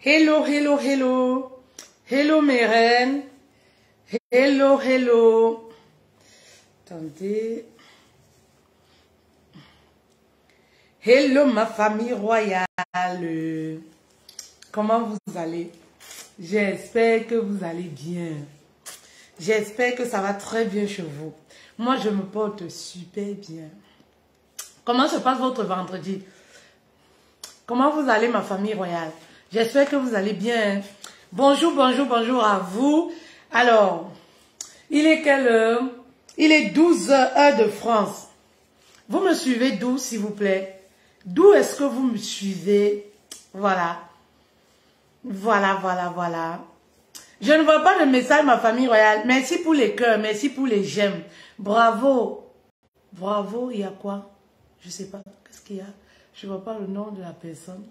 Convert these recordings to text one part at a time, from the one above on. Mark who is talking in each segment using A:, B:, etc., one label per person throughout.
A: Hello, hello, hello. Hello mes reines. Hello, hello. Attendez. Hello ma famille royale. Comment vous allez? J'espère que vous allez bien. J'espère que ça va très bien chez vous. Moi, je me porte super bien. Comment se passe votre vendredi? Comment vous allez ma famille royale? J'espère que vous allez bien. Bonjour, bonjour, bonjour à vous. Alors, il est quelle heure? Il est 12 heures de France. Vous me suivez d'où, s'il vous plaît? D'où est-ce que vous me suivez? Voilà. Voilà, voilà, voilà. Je ne vois pas le message, ma famille royale. Merci pour les cœurs, merci pour les j'aime. Bravo. Bravo, il y a quoi? Je ne sais pas. Qu'est-ce qu'il y a? Je ne vois pas le nom de la personne.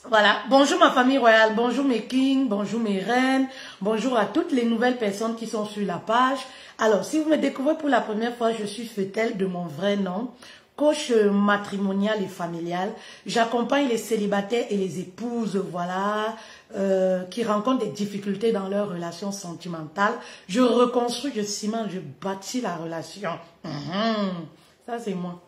A: Voilà. Bonjour ma famille royale. Bonjour mes kings. Bonjour mes reines. Bonjour à toutes les nouvelles personnes qui sont sur la page. Alors, si vous me découvrez pour la première fois, je suis Fetel de mon vrai nom. Coach matrimonial et familial. J'accompagne les célibataires et les épouses, voilà, qui rencontrent des difficultés dans leur relation sentimentale. Je reconstruis, je cimente, je bâtis la relation. Ça, c'est moi.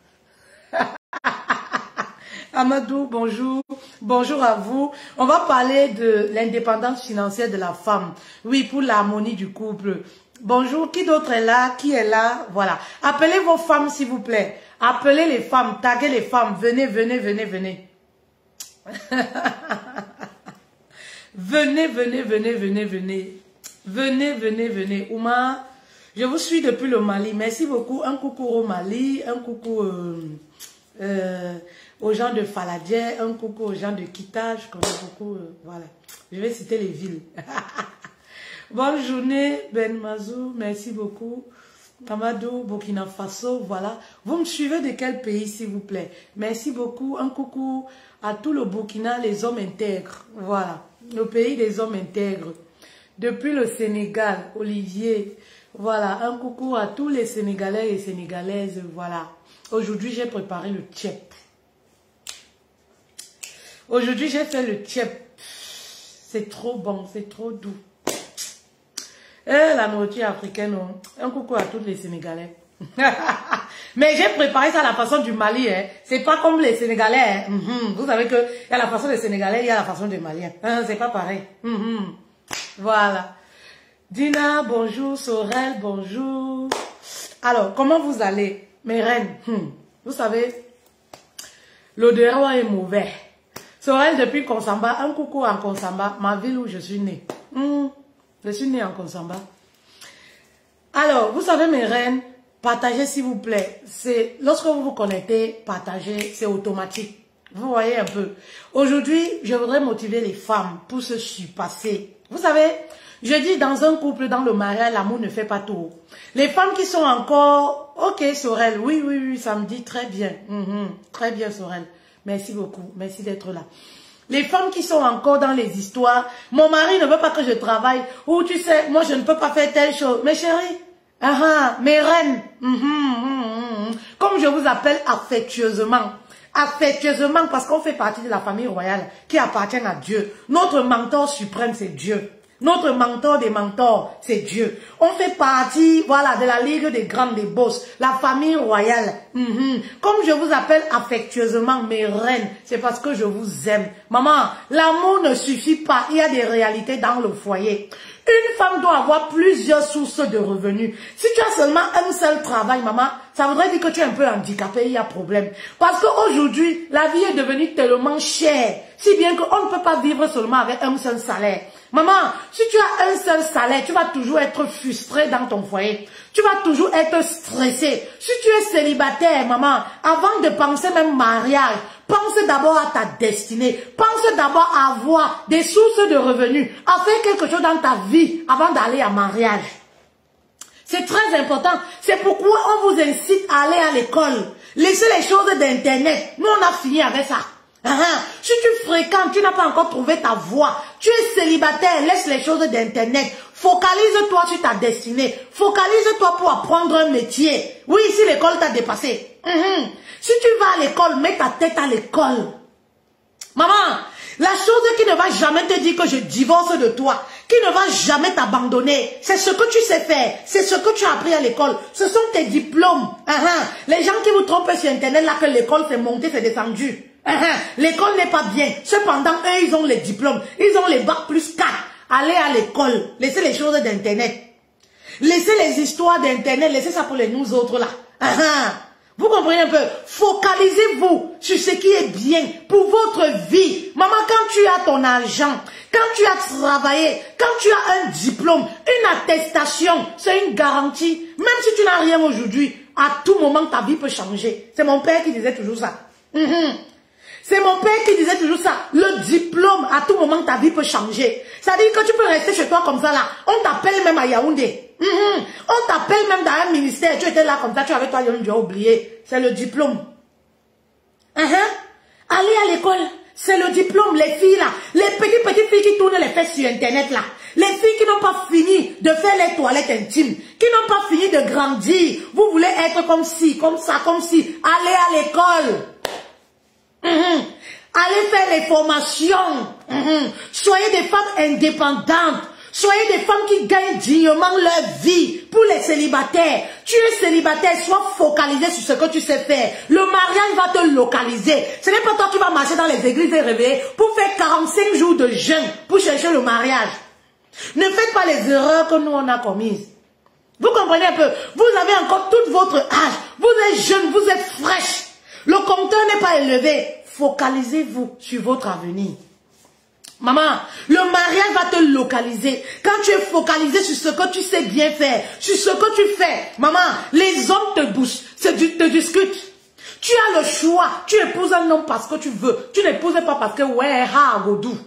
A: Amadou, bonjour. Bonjour à vous. On va parler de l'indépendance financière de la femme. Oui, pour l'harmonie du couple. Bonjour, qui d'autre est là? Qui est là? Voilà. Appelez vos femmes, s'il vous plaît. Appelez les femmes, taguez les femmes. Venez, venez, venez, venez. Venez, venez, venez, venez, venez. Venez, venez, venez. Ouma, je vous suis depuis le Mali. Merci beaucoup. Un coucou au Mali, un coucou aux gens de Faladier, un coucou aux gens de Kita. Je connais beaucoup. Voilà. Je vais citer les villes. Bonne journée, Ben Mazou. Merci beaucoup. Amadou, Burkina Faso, voilà. Vous me suivez de quel pays, s'il vous plaît? Merci beaucoup. Un coucou à tout le Burkina, les hommes intègres. Voilà, le pays des hommes intègres. Depuis le Sénégal, Olivier. Voilà, un coucou à tous les Sénégalais et Sénégalaises. Voilà. Aujourd'hui, j'ai préparé le tchèp. Aujourd'hui, j'ai fait le tchèp. C'est trop bon, c'est trop doux. La nourriture africaine, un coucou à tous les Sénégalais. Mais j'ai préparé ça à la façon du Mali. Hein. C'est pas comme les Sénégalais. Hein. Vous savez qu'il y a la façon des Sénégalais, il y a la façon des Maliens. C'est pas pareil. Voilà. Dina, bonjour. Sorel, bonjour. Alors, comment vous allez, mes reines? Vous savez, l'odeur est mauvais. Sorel, depuis Konsamba, un coucou en Konsamba, ma ville où je suis née. Je suis née en Konsamba. Alors, vous savez mes reines, partagez s'il vous plaît. C'est lorsque vous vous connectez, partagez, c'est automatique. Vous voyez un peu. Aujourd'hui, je voudrais motiver les femmes pour se surpasser. Vous savez, je dis dans un couple, dans le mariage, l'amour ne fait pas tout. Les femmes qui sont encore, ok Sorel, oui, oui, oui, ça me dit très bien. Très bien Sorel. Merci beaucoup, merci d'être là. Les femmes qui sont encore dans les histoires, mon mari ne veut pas que je travaille, ou tu sais, moi je ne peux pas faire telle chose. Mes chéris, mes reines, comme je vous appelle affectueusement, affectueusement parce qu'on fait partie de la famille royale qui appartient à Dieu. Notre mentor suprême, c'est Dieu. Notre mentor des mentors, c'est Dieu. On fait partie, voilà, de la ligue des grandes des boss, la famille royale. Comme je vous appelle affectueusement mes reines, c'est parce que je vous aime. Maman, l'amour ne suffit pas, il y a des réalités dans le foyer. Une femme doit avoir plusieurs sources de revenus. Si tu as seulement un seul travail, maman, ça voudrait dire que tu es un peu handicapé, il y a problème. Parce qu'aujourd'hui, la vie est devenue tellement chère, si bien qu'on ne peut pas vivre seulement avec un seul salaire. Maman, si tu as un seul salaire, tu vas toujours être frustré dans ton foyer. Tu vas toujours être stressé. Si tu es célibataire, maman, avant de penser même mariage, pense d'abord à ta destinée. Pense d'abord à avoir des sources de revenus, à faire quelque chose dans ta vie avant d'aller en mariage. C'est très important. C'est pourquoi on vous incite à aller à l'école. Laissez les choses d'Internet. Nous, on a fini avec ça. Si tu fréquentes, tu n'as pas encore trouvé ta voie. Tu es célibataire, laisse les choses d'Internet. Focalise-toi sur ta destinée. Focalise-toi pour apprendre un métier. Oui, si l'école t'a dépassé. Si tu vas à l'école, mets ta tête à l'école. Maman, La chose qui ne va jamais te dire que je divorce de toi, qui ne va jamais t'abandonner, c'est ce que tu sais faire, c'est ce que tu as appris à l'école, ce sont tes diplômes. Les gens qui vous trompent sur Internet, là, que l'école c'est monté, c'est descendu. L'école n'est pas bien. Cependant, eux, ils ont les diplômes, ils ont les bacs plus 4. Allez à l'école, laissez les choses d'Internet. Laissez les histoires d'Internet, laissez ça pour les nous autres là. Vous comprenez un peu? Focalisez-vous sur ce qui est bien pour votre vie. Maman, quand tu as ton argent, quand tu as travaillé, quand tu as un diplôme, une attestation, c'est une garantie. Même si tu n'as rien aujourd'hui, à tout moment ta vie peut changer. C'est mon père qui disait toujours ça. C'est mon père qui disait toujours ça. Le diplôme, à tout moment ta vie peut changer. C'est-à-dire que tu peux rester chez toi comme ça là. On t'appelle même à Yaoundé. On t'appelle même dans un ministère. Tu étais là comme ça, tu avais toi, tu as oublié. C'est le diplôme. Allez à l'école. C'est le diplôme, les filles là. Les petites filles qui tournent les fesses sur Internet là. Les filles qui n'ont pas fini de faire les toilettes intimes. Qui n'ont pas fini de grandir. Vous voulez être comme ci, comme ça, comme ci. Allez à l'école. Allez faire les formations. Soyez des femmes indépendantes. Soyez des femmes qui gagnent dignement leur vie. Pour les célibataires, tu es célibataire, sois focalisé sur ce que tu sais faire. Le mariage va te localiser. Ce n'est pas toi qui vas marcher dans les églises et réveiller pour faire 45 jours de jeûne pour chercher le mariage. Ne faites pas les erreurs que nous on a commises. Vous comprenez un peu? Vous avez encore tout votre âge. Vous êtes jeune, vous êtes fraîche. Le compteur n'est pas élevé. Focalisez-vous sur votre avenir. Maman, le mariage va te localiser. Quand tu es focalisé sur ce que tu sais bien faire, sur ce que tu fais, maman, les hommes te boostent, te discutent. Tu as le choix. Tu épouses un homme parce que tu veux. Tu n'épouses pas parce que ouais, godou.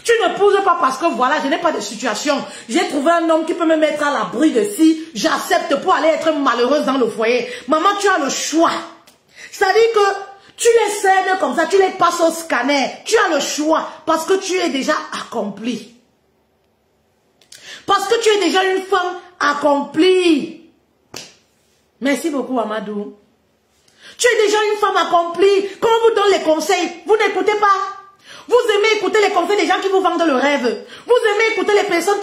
A: Tu n'épouses pas parce que voilà, je n'ai pas de situation. J'ai trouvé un homme qui peut me mettre à l'abri de si j'accepte pour aller être malheureuse dans le foyer. Maman, tu as le choix. C'est-à-dire que tu les scènes comme ça, tu les passes au scanner. Tu as le choix parce que tu es déjà accompli. Parce que tu es déjà une femme accomplie. Merci beaucoup, Amadou. Tu es déjà une femme accomplie. Quand on vous donne les conseils, vous n'écoutez pas. Vous aimez écouter les conseils des gens qui vous vendent le rêve. Vous aimez écouter les personnes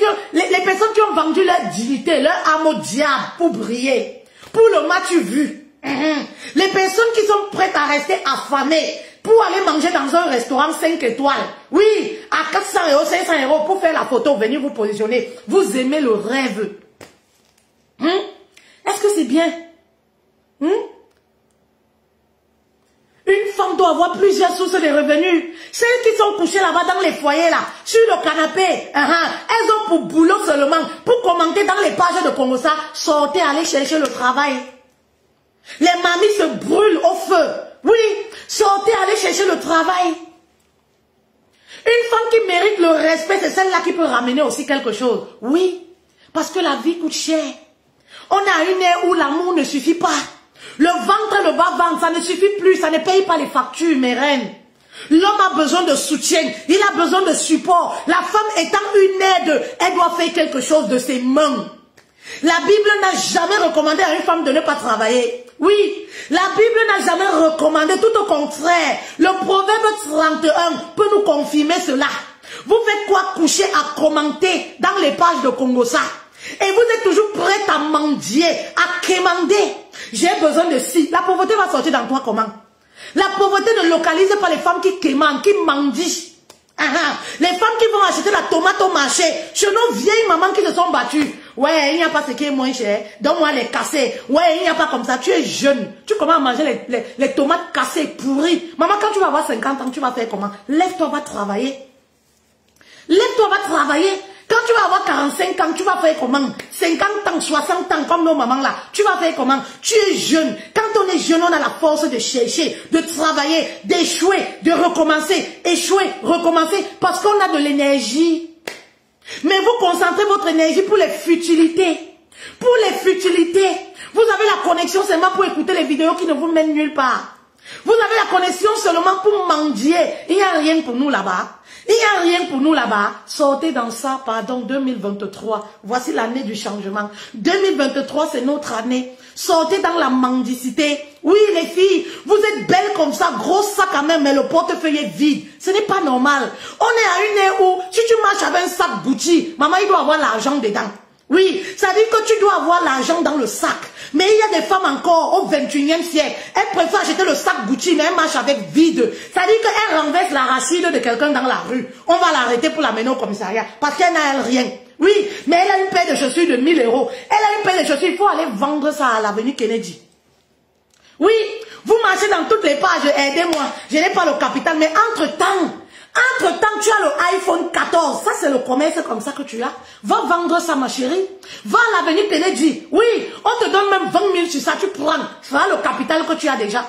A: qui ont vendu leur dignité, leur âme au diable pour briller. Pour le match vu. Les personnes qui sont prêtes à rester affamées pour aller manger dans un restaurant 5 étoiles. Oui, à 400 €, 500 € pour faire la photo, venir vous positionner. Vous aimez le rêve. Est-ce que c'est bien? Une femme doit avoir plusieurs sources de revenus. Celles qui sont couchées là-bas dans les foyers là, sur le canapé, elles ont pour boulot seulement, pour commenter dans les pages de Congosa, sortez, allez chercher le travail. Les mamies se brûlent au feu. Oui, sortez, allez chercher le travail. Une femme qui mérite le respect, c'est celle-là qui peut ramener aussi quelque chose. Oui, parce que la vie coûte cher. On a une ère où l'amour ne suffit pas. Le ventre et le bas-ventre, ça ne suffit plus, ça ne paye pas les factures, mes reines. L'homme a besoin de soutien, il a besoin de support. La femme étant une aide, elle doit faire quelque chose de ses mains. La Bible n'a jamais recommandé à une femme de ne pas travailler. Oui, la Bible n'a jamais recommandé, tout au contraire. Le Proverbe 31 peut nous confirmer cela. Vous faites quoi coucher à commenter dans les pages de Congosa? Et vous êtes toujours prête à mendier, à quémander. J'ai besoin de ci. La pauvreté va sortir dans toi comment? La pauvreté ne localise pas les femmes qui quémandent, qui mendient. Les femmes qui vont acheter la tomate au marché, chez nos vieilles mamans qui se sont battues. Ouais, il n'y a pas ce qui est moins cher. Donne-moi les cassés. Ouais, il n'y a pas comme ça. Tu es jeune. Tu commences à manger les tomates cassées, pourries. Maman, quand tu vas avoir 50 ans, tu vas faire comment? Lève-toi, va travailler. Lève-toi, va travailler. Quand tu vas avoir 45 ans, tu vas faire comment? 50 ans, 60 ans, comme nos mamans là, tu vas faire comment? Tu es jeune. Quand on est jeune, on a la force de chercher, de travailler, d'échouer, de recommencer, échouer, recommencer, parce qu'on a de l'énergie. Mais vous concentrez votre énergie pour les futilités. Pour les futilités. Vous avez la connexion seulement pour écouter les vidéos qui ne vous mènent nulle part. Vous avez la connexion seulement pour mendier. Il n'y a rien pour nous là-bas. Il n'y a rien pour nous là-bas. Sortez dans ça, pardon, 2023. Voici l'année du changement. 2023, c'est notre année. Sortez dans la mendicité. Oui, les filles, vous êtes belles comme ça, gros sac quand même, mais le portefeuille est vide. Ce n'est pas normal. On est à une ère où, si tu marches avec un sac Gucci, maman, il doit avoir l'argent dedans. Oui, ça veut dire que tu dois avoir l'argent dans le sac. Mais il y a des femmes encore au 21e siècle. Elles préfèrent acheter le sac Gucci, mais elles marchent avec vide. Ça veut dire qu'elles renversent l'arachide de quelqu'un dans la rue. On va l'arrêter pour l'amener au commissariat parce qu'elle n'a rien. Oui, mais elle a une paire de chaussures de 1000 €. Elle a une paire de chaussures, il faut aller vendre ça à l'avenue Kennedy. Oui, vous marchez dans toutes les pages, aidez-moi. Je n'ai pas le capital, mais entre-temps, tu as le iPhone 14. Ça, c'est le commerce comme ça que tu as. Va vendre ça, ma chérie. Va à l'avenue Kennedy. Oui, on te donne même 20 000 sur ça, tu prends. C'est le capital que tu as déjà.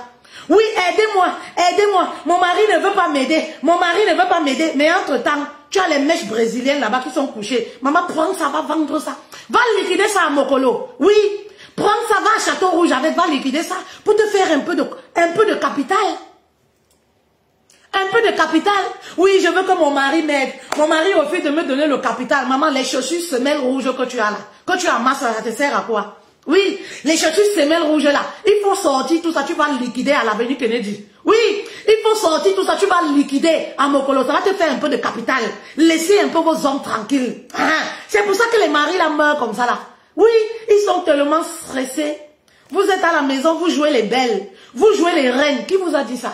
A: Oui, aidez-moi, aidez-moi. Mon mari ne veut pas m'aider. Mon mari ne veut pas m'aider. Mais entre-temps, tu as les mèches brésiliennes là-bas qui sont couchées. Maman, prends ça, va vendre ça. Va liquider ça à Mokolo. Oui, prends ça, va à Château Rouge avec, va liquider ça pour te faire un peu de capital. Un peu de capital. Oui, je veux que mon mari m'aide. Mon mari refuse de me donner le capital. Maman, les chaussures semelles rouges que tu as là, que tu amasses, ça te sert à quoi? Oui, les chaussures semelles rouges là, il faut sortir tout ça, tu vas liquider à l'avenue Kennedy. Oui, il faut sortir tout ça, tu vas liquider à Mokolo, ça va te faire un peu de capital. Laissez un peu vos hommes tranquilles. C'est pour ça que les maris là meurent comme ça là. Oui, ils sont tellement stressés. Vous êtes à la maison, vous jouez les belles, vous jouez les reines. Qui vous a dit ça?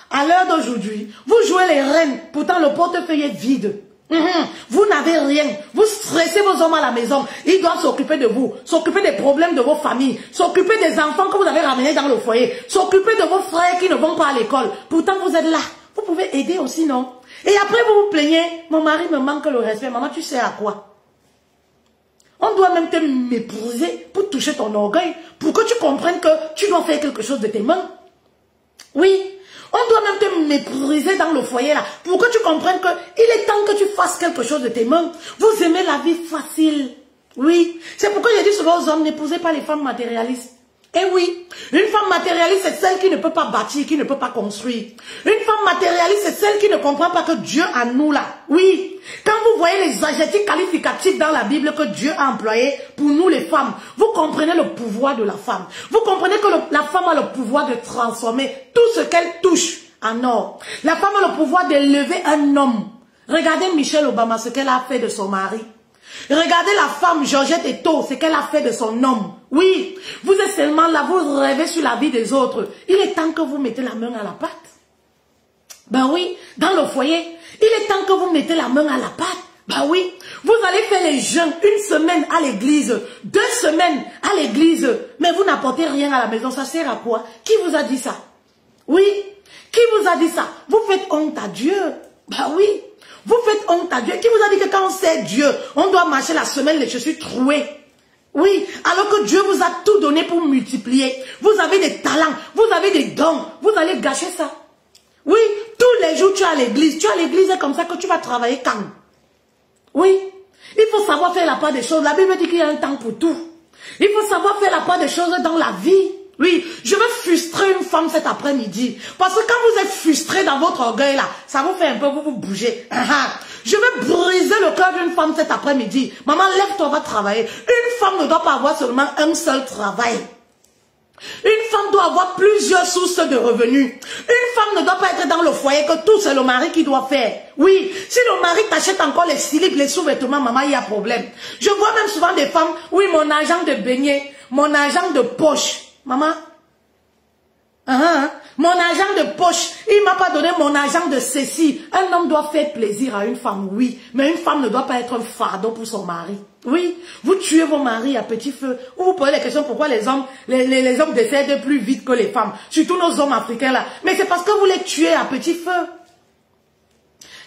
A: À l'heure d'aujourd'hui, vous jouez les reines, pourtant le portefeuille est vide. Vous n'avez rien. Vous stressez vos hommes à la maison. Ils doivent s'occuper de vous, s'occuper des problèmes de vos familles, s'occuper des enfants que vous avez ramenés dans le foyer, s'occuper de vos frères qui ne vont pas à l'école. Pourtant, vous êtes là. Vous pouvez aider aussi, non? Et après, vous vous plaignez, mon mari me manque le respect. Maman, tu sais à quoi? On doit même te mépriser pour toucher ton orgueil, pour que tu comprennes que tu dois faire quelque chose de tes mains. Oui. On doit même te mépriser dans le foyer là, pour que tu comprennes qu'il est temps que tu fasses quelque chose de tes mains. Vous aimez la vie facile. Oui. C'est pourquoi je dis souvent aux hommes, n'épousez pas les femmes matérialistes. Eh oui, une femme matérialiste, c'est celle qui ne peut pas bâtir, qui ne peut pas construire. Une femme matérialiste, c'est celle qui ne comprend pas que Dieu a nous là. Oui, quand vous voyez les adjectifs qualificatifs dans la Bible que Dieu a employés pour nous les femmes, vous comprenez le pouvoir de la femme. Vous comprenez que la femme a le pouvoir de transformer tout ce qu'elle touche en or. La femme a le pouvoir d'élever un homme. Regardez Michelle Obama, ce qu'elle a fait de son mari. Regardez la femme Georgette Eto, ce qu'elle a fait de son homme. Oui, vous êtes seulement là, vous rêvez sur la vie des autres. Il est temps que vous mettez la main à la pâte. Ben oui, dans le foyer, il est temps que vous mettez la main à la pâte. Ben oui, vous allez faire les jeûnes 1 semaine à l'église, 2 semaines à l'église, mais vous n'apportez rien à la maison, ça sert à quoi? Qui vous a dit ça? Oui, qui vous a dit ça? Vous faites honte à Dieu. Ben oui. Vous faites honte à Dieu. Qui vous a dit que quand on sait Dieu, on doit marcher la semaine les chaussures trouées? Oui, alors que Dieu vous a tout donné pour multiplier. Vous avez des talents, vous avez des dons. Vous allez gâcher ça. Oui, tous les jours tu es à l'église. Tu es à l'église comme ça que tu vas travailler quand? Oui, il faut savoir faire la part des choses. La Bible dit qu'il y a un temps pour tout. Il faut savoir faire la part des choses dans la vie. Oui, je veux frustrer une femme cet après-midi. Parce que quand vous êtes frustré dans votre orgueil là, ça vous fait un peu, vous bougez. Je veux briser le cœur d'une femme cet après-midi. Maman, lève-toi, va travailler. Une femme ne doit pas avoir seulement un seul travail. Une femme doit avoir plusieurs sources de revenus. Une femme ne doit pas être dans le foyer que tout c'est le mari qui doit faire. Oui, si le mari t'achète encore les slips, les sous-vêtements, maman, il y a problème. Je vois même souvent des femmes, oui, mon argent de beignet, mon argent de poche. Maman, mon argent de poche, il ne m'a pas donné mon argent de ceci. Un homme doit faire plaisir à une femme, oui. Mais une femme ne doit pas être un fardeau pour son mari. Oui, vous tuez vos maris à petit feu. Ou vous posez la question pourquoi les hommes décèdent plus vite que les femmes. Surtout nos hommes africains là. Mais c'est parce que vous les tuez à petit feu.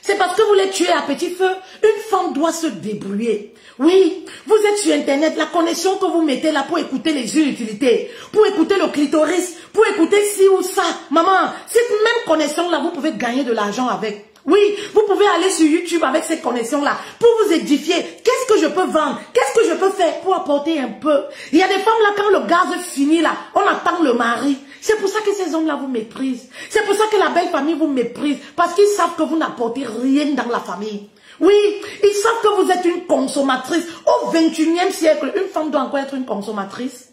A: C'est parce que vous les tuez à petit feu. Une femme doit se débrouiller. Oui, vous êtes sur Internet, la connexion que vous mettez là pour écouter les inutilités, pour écouter le clitoris, pour écouter ci ou ça. Maman, cette même connexion-là, vous pouvez gagner de l'argent avec. Oui, vous pouvez aller sur YouTube avec cette connexion-là pour vous édifier. Qu'est-ce que je peux vendre? Qu'est-ce que je peux faire pour apporter un peu? Il y a des femmes là, quand le gaz finit là, on attend le mari. c'est pour ça que ces hommes-là vous méprisent. C'est pour ça que la belle famille vous méprise. Parce qu'ils savent que vous n'apportez rien dans la famille. Oui, ils savent que vous êtes une consommatrice. Au 21e siècle, une femme doit encore être une consommatrice.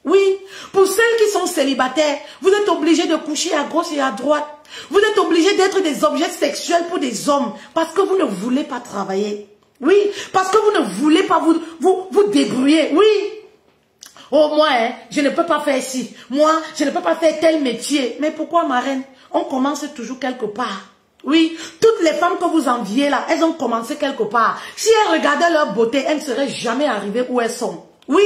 A: Oui, pour celles qui sont célibataires, vous êtes obligés de coucher à gauche et à droite. Vous êtes obligés d'être des objets sexuels pour des hommes. Parce que vous ne voulez pas travailler. Oui, parce que vous ne voulez pas vous débrouiller. Oui. Oh, moi, hein, je ne peux pas faire ci. Moi, je ne peux pas faire tel métier. Mais pourquoi, ma reine? On commence toujours quelque part. Oui, toutes les femmes que vous enviez là, elles ont commencé quelque part. Si elles regardaient leur beauté, elles ne seraient jamais arrivées où elles sont. Oui,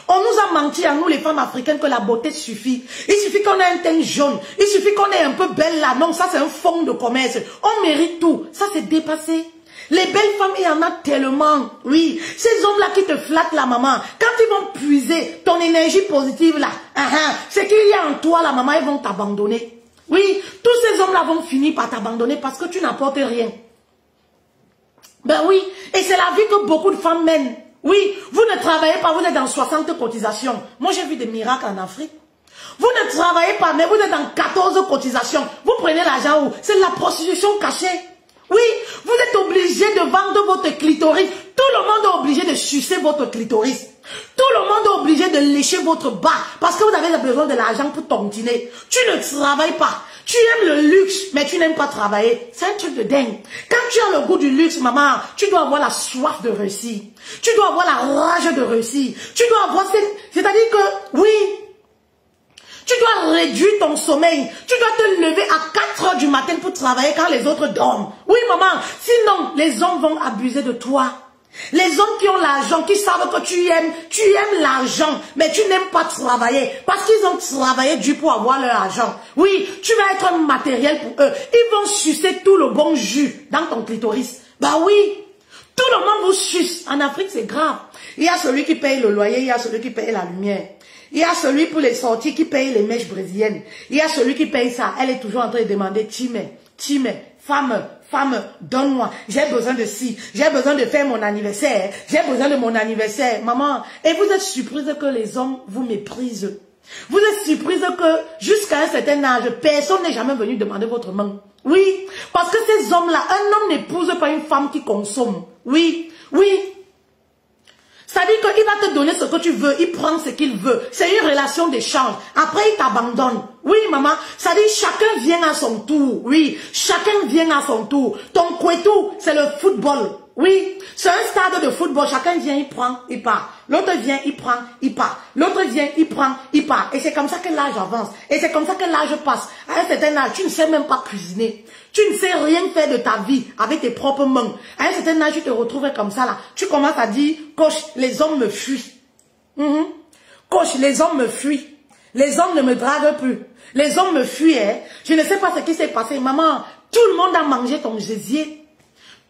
A: on nous a menti à nous les femmes africaines que la beauté suffit. Il suffit qu'on ait un teint jaune. Il suffit qu'on ait un peu belle là. Non, ça c'est un fond de commerce. On mérite tout. Ça c'est dépassé. Les belles femmes, il y en a tellement. Oui, ces hommes-là qui te flattent la maman, quand ils vont puiser ton énergie positive là, c'est qu'il y a en toi la maman, ils vont t'abandonner. Oui, tous ces hommes-là vont finir par t'abandonner parce que tu n'apportes rien. Ben oui, et c'est la vie que beaucoup de femmes mènent. Oui, vous ne travaillez pas, vous êtes dans 60 cotisations. Moi, j'ai vu des miracles en Afrique. Vous ne travaillez pas, mais vous êtes dans 14 cotisations. Vous prenez l'argent où? C'est de la prostitution cachée. Oui, vous êtes obligé de vendre votre clitoris. Tout le monde est obligé de sucer votre clitoris. Tout le monde est obligé de lécher votre bas parce que vous avez besoin de l'argent pour tontiner. Tu ne travailles pas. Tu aimes le luxe, mais tu n'aimes pas travailler. C'est un truc de dingue. Quand tu as le goût du luxe, maman, tu dois avoir la soif de réussir. Tu dois avoir la rage de réussir. Tu dois avoir cette... C'est-à-dire que, oui, tu dois réduire ton sommeil. Tu dois te lever à 4 heures du matin pour travailler quand les autres dorment. Oui, maman. Sinon, les hommes vont abuser de toi. Les hommes qui ont l'argent, qui savent que tu aimes l'argent, mais tu n'aimes pas travailler. Parce qu'ils ont travaillé dur pour avoir leur argent. Oui, tu vas être un matériel pour eux. Ils vont sucer tout le bon jus dans ton clitoris. Bah oui, tout le monde vous suce. En Afrique, c'est grave. Il y a celui qui paye le loyer, il y a celui qui paye la lumière. Il y a celui pour les sorties qui paye les mèches brésiliennes. Il y a celui qui paye ça. Elle est toujours en train de demander, Time, femme, donne-moi. J'ai besoin de ci. J'ai besoin de faire mon anniversaire. J'ai besoin de mon anniversaire. Maman, et vous êtes surprise que les hommes vous méprisent. Vous êtes surprise que jusqu'à un certain âge, personne n'est jamais venu demander votre main. Oui, parce que ces hommes-là, un homme n'épouse pas une femme qui consomme. Oui, oui. C'est-à-dire qu'il va te donner ce que tu veux, il prend ce qu'il veut. C'est une relation d'échange. Après, il t'abandonne. Oui, maman, c'est-à-dire chacun vient à son tour. Oui, chacun vient à son tour. Ton couetou, c'est le football. Oui, c'est un stade de football. Chacun vient, il prend, il part. L'autre vient, il prend, il part. L'autre vient, il prend, il part. Et c'est comme ça que l'âge avance. Et c'est comme ça que l'âge passe. À un certain âge, tu ne sais même pas cuisiner. Tu ne sais rien faire de ta vie avec tes propres mains. À un certain âge, tu te retrouves comme ça là. Tu commences à dire, coach, les hommes me fuient. Coach, les hommes me fuient. Les hommes ne me draguent plus. Les hommes me fuient. Hein. Je ne sais pas ce qui s'est passé. Maman, tout le monde a mangé ton gésier.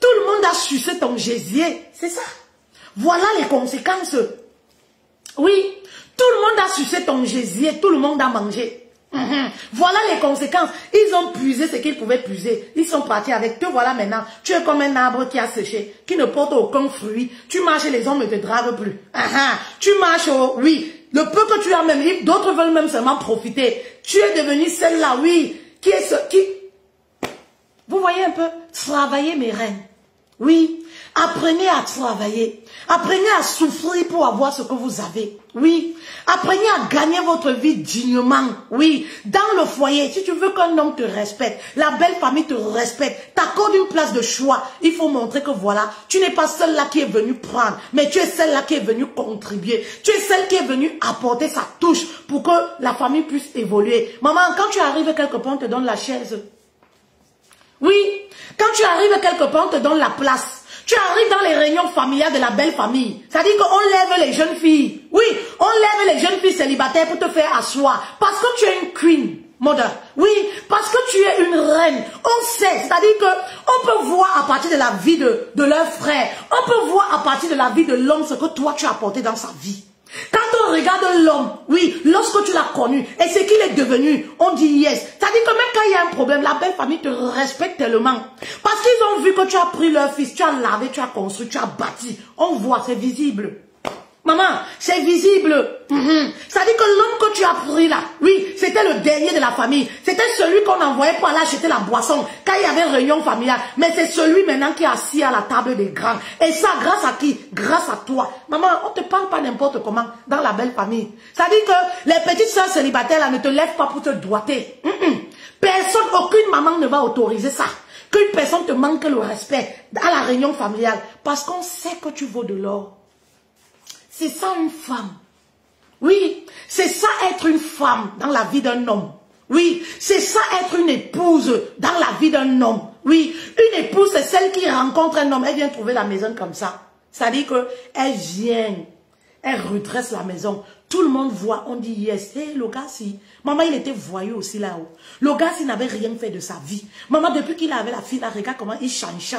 A: Tout le monde a sucé ton gésier. C'est ça. Voilà les conséquences. Oui, tout le monde a sucé ton gésier. Tout le monde a mangé. Voilà les conséquences. Ils ont puisé ce qu'ils pouvaient puiser. Ils sont partis avec. Te voilà maintenant. Tu es comme un arbre qui a séché, qui ne porte aucun fruit. Tu marches et les hommes ne te draguent plus. Tu marches, oui. Le peu que tu as même, d'autres veulent même seulement profiter. Tu es devenu celle-là, oui. Qui est ce qui... Vous voyez un peu? Travaillez, mes reines. Oui. Apprenez à travailler. Apprenez à souffrir pour avoir ce que vous avez. Oui. Apprenez à gagner votre vie dignement. Oui. Dans le foyer, si tu veux qu'un homme te respecte, la belle famille te respecte, t'accorde une place de choix, il faut montrer que voilà, tu n'es pas celle-là qui est venue prendre, mais tu es celle-là qui est venue contribuer. Tu es celle qui est venue apporter sa touche pour que la famille puisse évoluer. Maman, quand tu arrives quelque part, on te donne la chaise. Oui. Quand tu arrives quelque part, on te donne la place. Tu arrives dans les réunions familiales de la belle famille. C'est-à-dire qu'on lève les jeunes filles. Oui, on lève les jeunes filles célibataires pour te faire asseoir. Parce que tu es une queen, mother. Oui, parce que tu es une reine. On sait, c'est-à-dire qu'on peut voir à partir de la vie de leur frère. On peut voir à partir de la vie de l'homme ce que toi tu as apporté dans sa vie. Quand on regarde l'homme, oui, lorsque tu l'as connu et ce qu'il est devenu, on dit yes. C'est-à-dire que même quand il y a un problème, la belle famille te respecte tellement. Parce qu'ils ont vu que tu as pris leur fils, tu as lavé, tu as construit, tu as bâti. On voit, c'est visible. Maman, c'est visible. Ça dit que l'homme que tu as pris là, oui, c'était le dernier de la famille. C'était celui qu'on envoyait pour aller acheter la boisson quand il y avait réunion familiale. Mais c'est celui maintenant qui est assis à la table des grands. Et ça, grâce à qui? Grâce à toi. Maman, on ne te parle pas n'importe comment dans la belle famille. Ça dit que les petites soeurs célibataires là ne te lèvent pas pour te doiter. Personne, aucune maman ne va autoriser ça. Qu'une personne te manque le respect à la réunion familiale. Parce qu'on sait que tu vaux de l'or. C'est ça une femme. Oui, c'est ça être une femme dans la vie d'un homme. Oui, c'est ça être une épouse dans la vie d'un homme. Oui, une épouse, c'est celle qui rencontre un homme. Elle vient trouver la maison comme ça. Ça dit qu'elle vient, elle redresse la maison. Tout le monde voit, on dit yes. Hey, le gars, si. Maman, il était voyou aussi là-haut. Le gars, s'il n'avait rien fait de sa vie. Maman, depuis qu'il avait la fille là, regarde comment il change.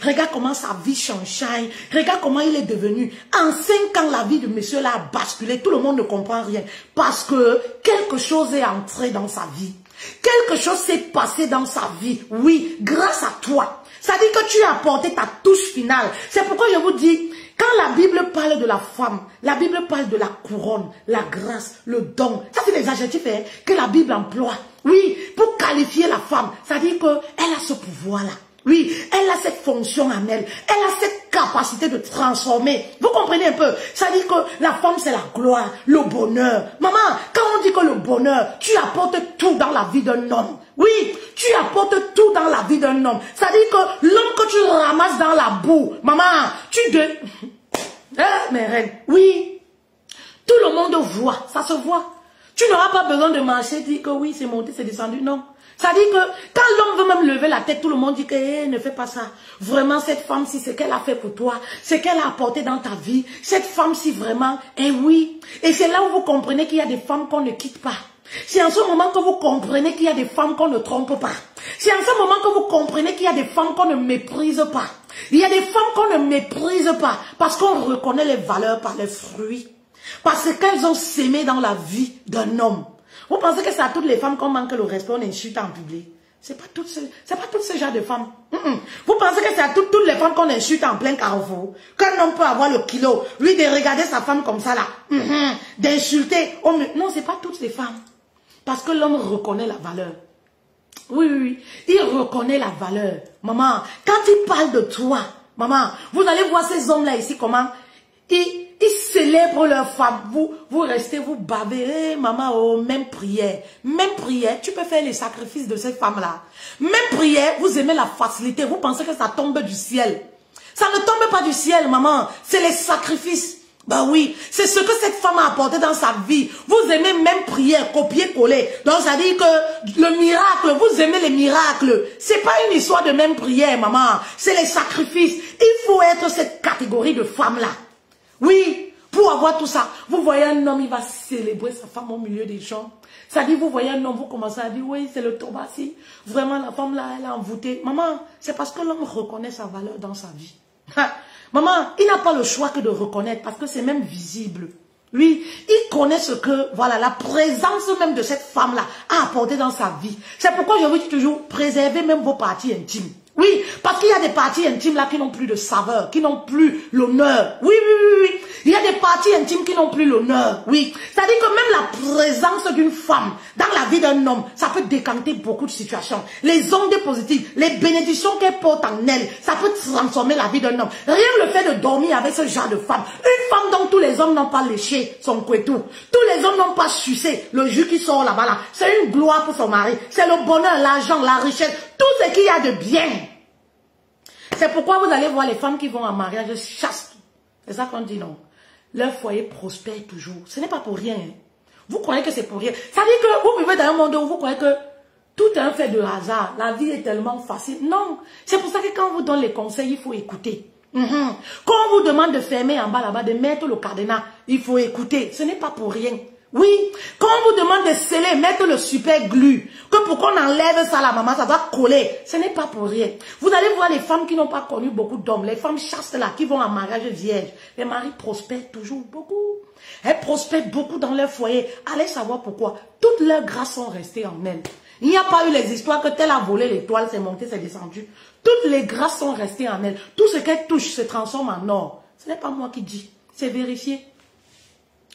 A: Regarde comment sa vie change. Regarde comment il est devenu. En 5 ans, la vie de monsieur là a basculé. Tout le monde ne comprend rien. Parce que quelque chose est entré dans sa vie. Quelque chose s'est passé dans sa vie. Oui, grâce à toi. Ça dit que tu as apporté ta touche finale. C'est pourquoi je vous dis, quand la Bible parle de la femme, la Bible parle de la couronne, la grâce, le don. Ça, c'est des adjectifs que la Bible emploie. Oui, pour qualifier la femme. Ça dit qu'elle a ce pouvoir-là. Oui, elle a cette fonction en elle. Elle a cette capacité de transformer. Vous comprenez un peu? Ça dit que la femme, c'est la gloire, le bonheur. Maman, quand on dit que le bonheur, tu apportes tout dans la vie d'un homme. Oui, tu apportes tout dans la vie d'un homme. Ça dit que l'homme que tu ramasses dans la boue, maman, mes reines, oui, tout le monde voit, ça se voit. Tu n'auras pas besoin de marcher, dire que oui, c'est monté, c'est descendu, non. Ça dit que quand l'homme veut même lever la tête, tout le monde dit que ne fais pas ça. Vraiment, cette femme, si c'est qu'elle a fait pour toi, c'est qu'elle a apporté dans ta vie, cette femme, si vraiment, oui. Et c'est là où vous comprenez qu'il y a des femmes qu'on ne quitte pas. C'est en ce moment que vous comprenez qu'il y a des femmes qu'on ne trompe pas. C'est en ce moment que vous comprenez qu'il y a des femmes qu'on ne méprise pas. Il y a des femmes qu'on ne méprise pas parce qu'on reconnaît les valeurs par les fruits. Parce qu'elles ont sémé dans la vie d'un homme. Vous pensez que c'est à toutes les femmes qu'on manque le respect, on insulte en public? C'est pas toutes ce genre de femmes. Vous pensez que c'est à toutes les femmes qu'on insulte en plein carrefour? Qu'un homme peut avoir le kilo, lui de regarder sa femme comme ça là, d'insulter. Non, c'est pas toutes les femmes. Parce que l'homme reconnaît la valeur. Oui, il reconnaît la valeur. Maman, quand il parle de toi, maman, vous allez voir ces hommes-là ici, comment ils célèbrent leur femme. Vous restez, vous bavez, maman, oh, même prière. Même prière, tu peux faire les sacrifices de cette femme-là. Même prière, vous aimez la facilité. Vous pensez que ça tombe du ciel. Ça ne tombe pas du ciel, maman. C'est les sacrifices. Ben oui, c'est ce que cette femme a apporté dans sa vie. Vous aimez même prière, copier-coller. Donc ça dit que le miracle, vous aimez les miracles. C'est pas une histoire de même prière, maman. C'est les sacrifices. Il faut être cette catégorie de femmes-là. Oui, pour avoir tout ça. Vous voyez un homme, il va célébrer sa femme au milieu des gens. Ça dit, vous voyez un homme, vous commencez à dire, oui, c'est le Tobassi. Vraiment, la femme là, elle est envoûtée. Maman, c'est parce que l'homme reconnaît sa valeur dans sa vie. Maman, il n'a pas le choix que de reconnaître parce que c'est même visible. Oui, il connaît ce que, voilà, la présence même de cette femme-là a apporté dans sa vie. C'est pourquoi je vous dis toujours, préservez même vos parties intimes. Oui, parce qu'il y a des parties intimes là qui n'ont plus de saveur, qui n'ont plus l'honneur. Oui. Il y a des parties intimes qui n'ont plus l'honneur. Oui. C'est-à-dire que même la présence d'une femme dans la vie d'un homme, ça peut décanter beaucoup de situations. Les ondes positives, les bénédictions qu'elle porte en elle, ça peut transformer la vie d'un homme. Rien que le fait de dormir avec ce genre de femme. Une femme dont tous les hommes n'ont pas léché son couetou. Tous les hommes n'ont pas sucé le jus qui sort là-bas là. C'est une gloire pour son mari. C'est le bonheur, l'argent, la richesse, tout ce qu'il y a de bien. C'est pourquoi vous allez voir les femmes qui vont en mariage chaste. C'est ça qu'on dit, non. Leur foyer prospère toujours. Ce n'est pas pour rien. Vous croyez que c'est pour rien. Ça dit que vous vivez dans un monde où vous croyez que tout est un fait de hasard. La vie est tellement facile. Non. C'est pour ça que quand on vous donne les conseils, il faut écouter. Quand on vous demande de fermer en bas là-bas, de mettre le cadenas, il faut écouter. Ce n'est pas pour rien. Oui, quand on vous demande de sceller, mettre le super glue, que pour qu'on enlève ça la maman, ça va coller. Ce n'est pas pour rien. Vous allez voir les femmes qui n'ont pas connu beaucoup d'hommes, les femmes chastes là, qui vont en mariage vierge. Les maris prospèrent toujours beaucoup. Elles prospèrent beaucoup dans leur foyer. Allez savoir pourquoi. Toutes leurs grâces sont restées en elles. Il n'y a pas eu les histoires que tel a volé l'étoile, c'est monté, c'est descendu. Toutes les grâces sont restées en elles. Tout ce qu'elles touchent se transforme en or. Ce n'est pas moi qui dis, c'est vérifié.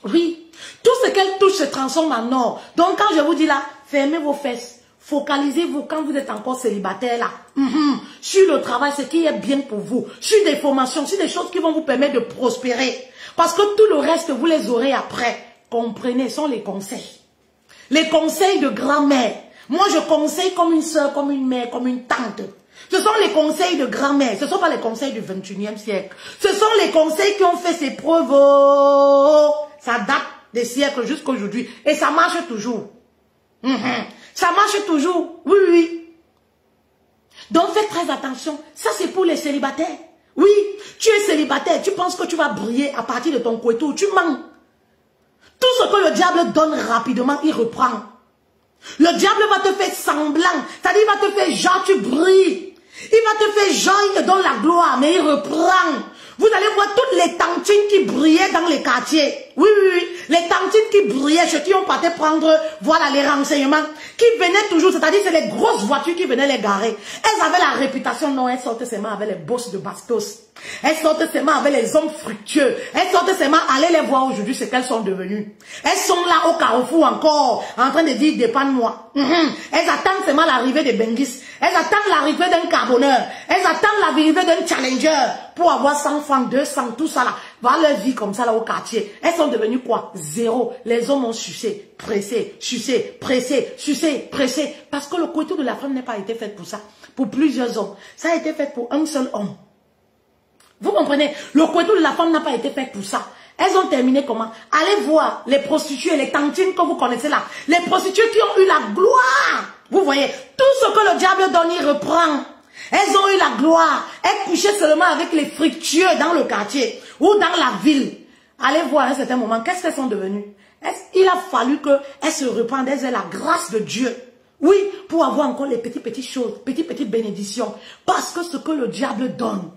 A: Oui. Tout ce qu'elle touche se transforme en or. Donc quand je vous dis là, fermez vos fesses. Focalisez-vous quand vous êtes encore célibataire là. Sur le travail, ce qui est bien pour vous. Sur des formations, sur des choses qui vont vous permettre de prospérer. Parce que tout le reste, vous les aurez après. Comprenez, ce sont les conseils. Les conseils de grand-mère. Moi, je conseille comme une soeur, comme une mère, comme une tante. Ce sont les conseils de grand-mère. Ce ne sont pas les conseils du 21e siècle. Ce sont les conseils qui ont fait ses preuves. Ça date des siècles jusqu'à aujourd'hui. Et ça marche toujours. Ça marche toujours. Oui, oui. Donc, faites très attention. Ça, c'est pour les célibataires. Oui, tu es célibataire. Tu penses que tu vas briller à partir de ton couteau. Tu mens. Tout ce que le diable donne rapidement, il reprend. Le diable va te faire semblant. C'est-à-dire, il va te faire genre, tu brilles. Il va te faire genre, il te donne la gloire, mais il reprend. Vous allez voir toutes les tantines qui brillaient dans les quartiers. Oui, oui, oui. Les tantines qui brillaient, ceux qui ont parté prendre, voilà, les renseignements, qui venaient toujours, c'est-à-dire, c'est les grosses voitures qui venaient les garer. Elles avaient la réputation, non, elles sortaient seulement avec les bosses de bastos. Elles sortent seulement avec les hommes fructueux. Elles sortent seulement, allez les voir aujourd'hui ce qu'elles sont devenues. Elles sont là au carrefour encore, en train de dire, dépanne-moi. Elles attendent seulement l'arrivée des Bengis. Elles attendent l'arrivée d'un carboneur. Elles attendent l'arrivée d'un challenger pour avoir 100 francs, 200, tout ça là. Voilà leur vie comme ça là au quartier. Elles sont devenues quoi? Zéro. Les hommes ont sucé, pressé, sucé, pressé, sucé, pressé. Parce que le couteau de la femme n'a pas été fait pour ça. Pour plusieurs hommes. Ça a été fait pour un seul homme. Vous comprenez? Le couteau de la femme n'a pas été fait pour ça. Elles ont terminé comment? Allez voir les prostituées, les tantines que vous connaissez là. Les prostituées qui ont eu la gloire. Vous voyez, tout ce que le diable donne, il reprend. Elles ont eu la gloire. Elles couchaient seulement avec les fructueux dans le quartier ou dans la ville. Allez voir à un certain moment, qu'est-ce qu'elles sont devenues? Il a fallu qu'elles se repentent, elles aient la grâce de Dieu. Oui, pour avoir encore les petites choses, petites bénédictions. Parce que ce que le diable donne,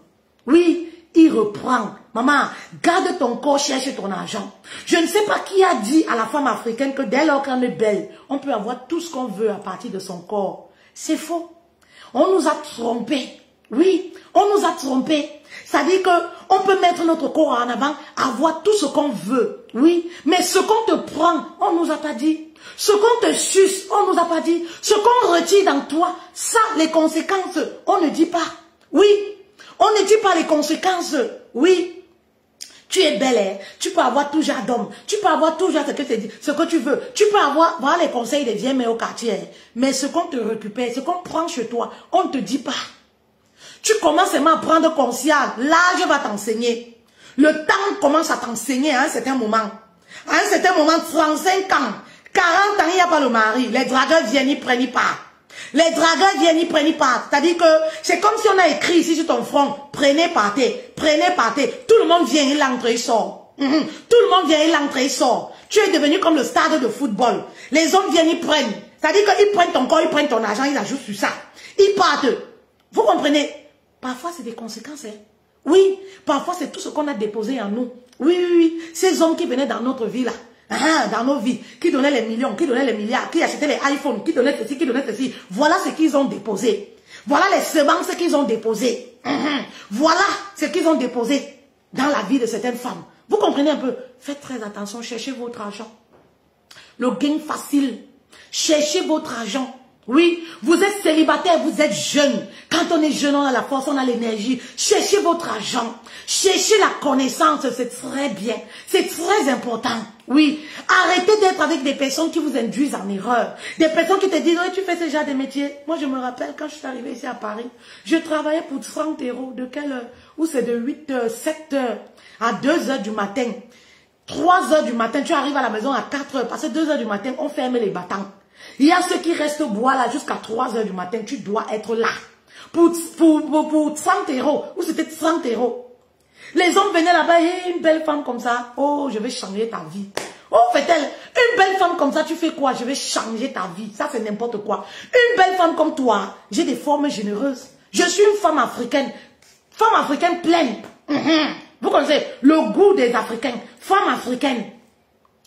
A: oui, il reprend. Maman, garde ton corps, cherche ton argent. Je ne sais pas qui a dit à la femme africaine que dès lors qu'on est belle, on peut avoir tout ce qu'on veut à partir de son corps. C'est faux. On nous a trompés. Oui, on nous a trompés. Ça dit que on peut mettre notre corps en avant, avoir tout ce qu'on veut. Oui, mais ce qu'on te prend, on nous a pas dit. Ce qu'on te suce, on nous a pas dit. Ce qu'on retire dans toi, ça, les conséquences, on ne dit pas. Oui, on ne dit pas les conséquences. Oui. Tu es belle, hein? Tu peux avoir tout genre d'homme. Tu peux avoir tout genre ce que tu veux. Tu peux avoir voilà les conseils des vieilles mères au quartier. Mais ce qu'on te récupère, ce qu'on prend chez toi, on ne te dit pas. Tu commences seulement à prendre conscience. L'âge va t'enseigner. Le temps commence à t'enseigner à un certain moment. À un certain moment, 35 ans, 40 ans, il n'y a pas le mari. Les dragueurs viennent, ils prennent part. Les dragueurs viennent, ils prennent part. C'est-à-dire que c'est comme si on a écrit ici sur ton front, prenez, partez, prenez, partez. Tout le monde vient, il entre, il sort. Tout le monde vient, il entre, il sort. Tu es devenu comme le stade de football. Les hommes viennent, ils prennent. C'est-à-dire qu'ils prennent ton corps, ils prennent ton argent, ils ajoutent sur ça. Ils partent. Vous comprenez? Parfois, c'est des conséquences. Hein? Oui, parfois, c'est tout ce qu'on a déposé en nous. Oui, oui, oui. Ces hommes qui venaient dans notre vie là. Dans nos vies, qui donnaient les millions, qui donnaient les milliards, qui achetaient les iPhones, qui donnaient ceci, qui donnaient ceci. Voilà ce qu'ils ont déposé. Voilà les semences qu'ils ont déposées. Voilà ce qu'ils ont déposé dans la vie de certaines femmes. Vous comprenez un peu? Faites très attention, cherchez votre argent. Le gain facile. Cherchez votre argent. Oui, vous êtes célibataire, vous êtes jeune. Quand on est jeune, on a la force, on a l'énergie. Cherchez votre argent. Cherchez la connaissance, c'est très bien. C'est très important. Oui, arrêtez d'être avec des personnes qui vous induisent en erreur. Des personnes qui te disent, oh, tu fais ce genre de métier. Moi, je me rappelle quand je suis arrivée ici à Paris, je travaillais pour 30 €. De quelle heure? Où c'est de 7 heures à 2 heures du matin. 3 heures du matin, tu arrives à la maison à 4 heures. Parce que 2 heures du matin, on ferme les battants. Il y a ceux qui restent boire là jusqu'à 3 heures du matin. Tu dois être là. Pour 30 €. Ou c'était 30 €. Les hommes venaient là-bas, et une belle femme comme ça. Oh, je vais changer ta vie. Oh, fait-elle, une belle femme comme ça, tu fais quoi? Je vais changer ta vie. Ça, c'est n'importe quoi. Une belle femme comme toi, j'ai des formes généreuses. Je suis une femme africaine. Femme africaine pleine. Vous connaissez le goût des Africains. Femme africaine.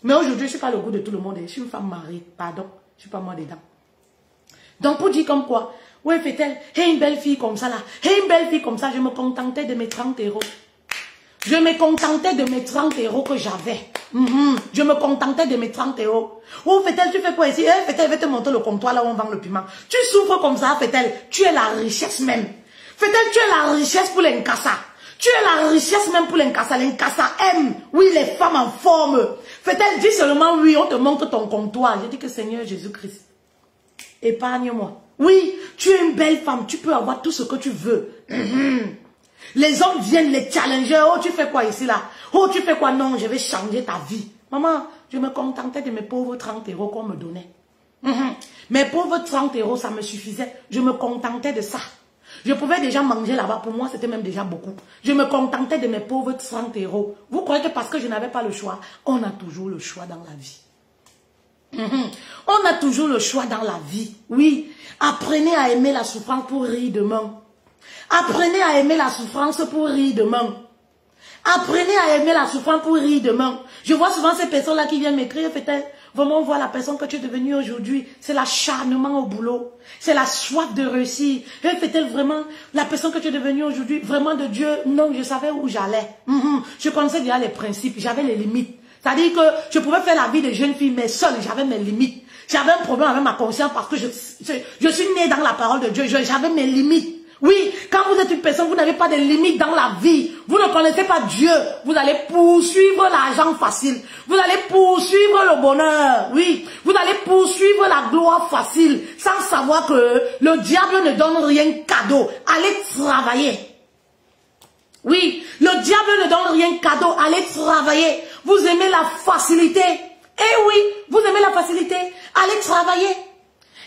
A: Mais aujourd'hui, je ne suis pas le goût de tout le monde. Je suis une femme mariée. Pardon. Je ne suis pas moi dedans. Donc, pour dire comme quoi, ouais, fait-elle, une belle fille comme ça là. Une belle fille comme ça, je me contentais de mes 30 €. Je me contentais de mes 30 € que j'avais. Je me contentais de mes 30 euros. Oh, Fetel, tu fais quoi ici? Eh, Fetel, je vais te montrer le comptoir là où on vend le piment. Tu souffres comme ça, Fetel. Tu es la richesse même. Fetel, tu es la richesse pour l'Inkasa. Tu es la richesse même pour l'Inkasa. L'Inkasa aime, oui, les femmes en forme. Fetel, dis seulement oui, on te montre ton comptoir. Je dis que Seigneur Jésus-Christ, épargne-moi. Oui, tu es une belle femme, tu peux avoir tout ce que tu veux. Les hommes viennent les challenger. Oh, tu fais quoi ici là? Oh, tu fais quoi? Non, je vais changer ta vie. Maman, je me contentais de mes pauvres 30 euros qu'on me donnait. Mes pauvres 30 euros, ça me suffisait. Je me contentais de ça. Je pouvais déjà manger là-bas. Pour moi, c'était même déjà beaucoup. Je me contentais de mes pauvres 30 euros. Vous croyez que parce que je n'avais pas le choix? On a toujours le choix dans la vie. On a toujours le choix dans la vie. Oui. Apprenez à aimer la souffrance pour rire demain. Apprenez à aimer la souffrance pour rire demain. Apprenez à aimer la souffrance pour rire demain. Je vois souvent ces personnes-là qui viennent m'écrire, peut-être, vraiment on voit la personne que tu es devenue aujourd'hui. C'est l'acharnement au boulot. C'est la soif de réussir. Et peut-être vraiment, la personne que tu es devenue aujourd'hui, vraiment de Dieu, non, je savais où j'allais. Je connaissais déjà les principes, j'avais les limites. C'est-à-dire que je pouvais faire la vie de jeune fille, mais seule, j'avais mes limites. J'avais un problème avec ma conscience parce que je suis née dans la parole de Dieu. J'avais mes limites. Oui, quand vous êtes une personne, vous n'avez pas de limites dans la vie. Vous ne connaissez pas Dieu. Vous allez poursuivre l'argent facile. Vous allez poursuivre le bonheur. Oui, vous allez poursuivre la gloire facile. Sans savoir que le diable ne donne rien cadeau. Allez travailler. Oui, le diable ne donne rien cadeau. Allez travailler. Vous aimez la facilité. Eh oui, vous aimez la facilité. Allez travailler.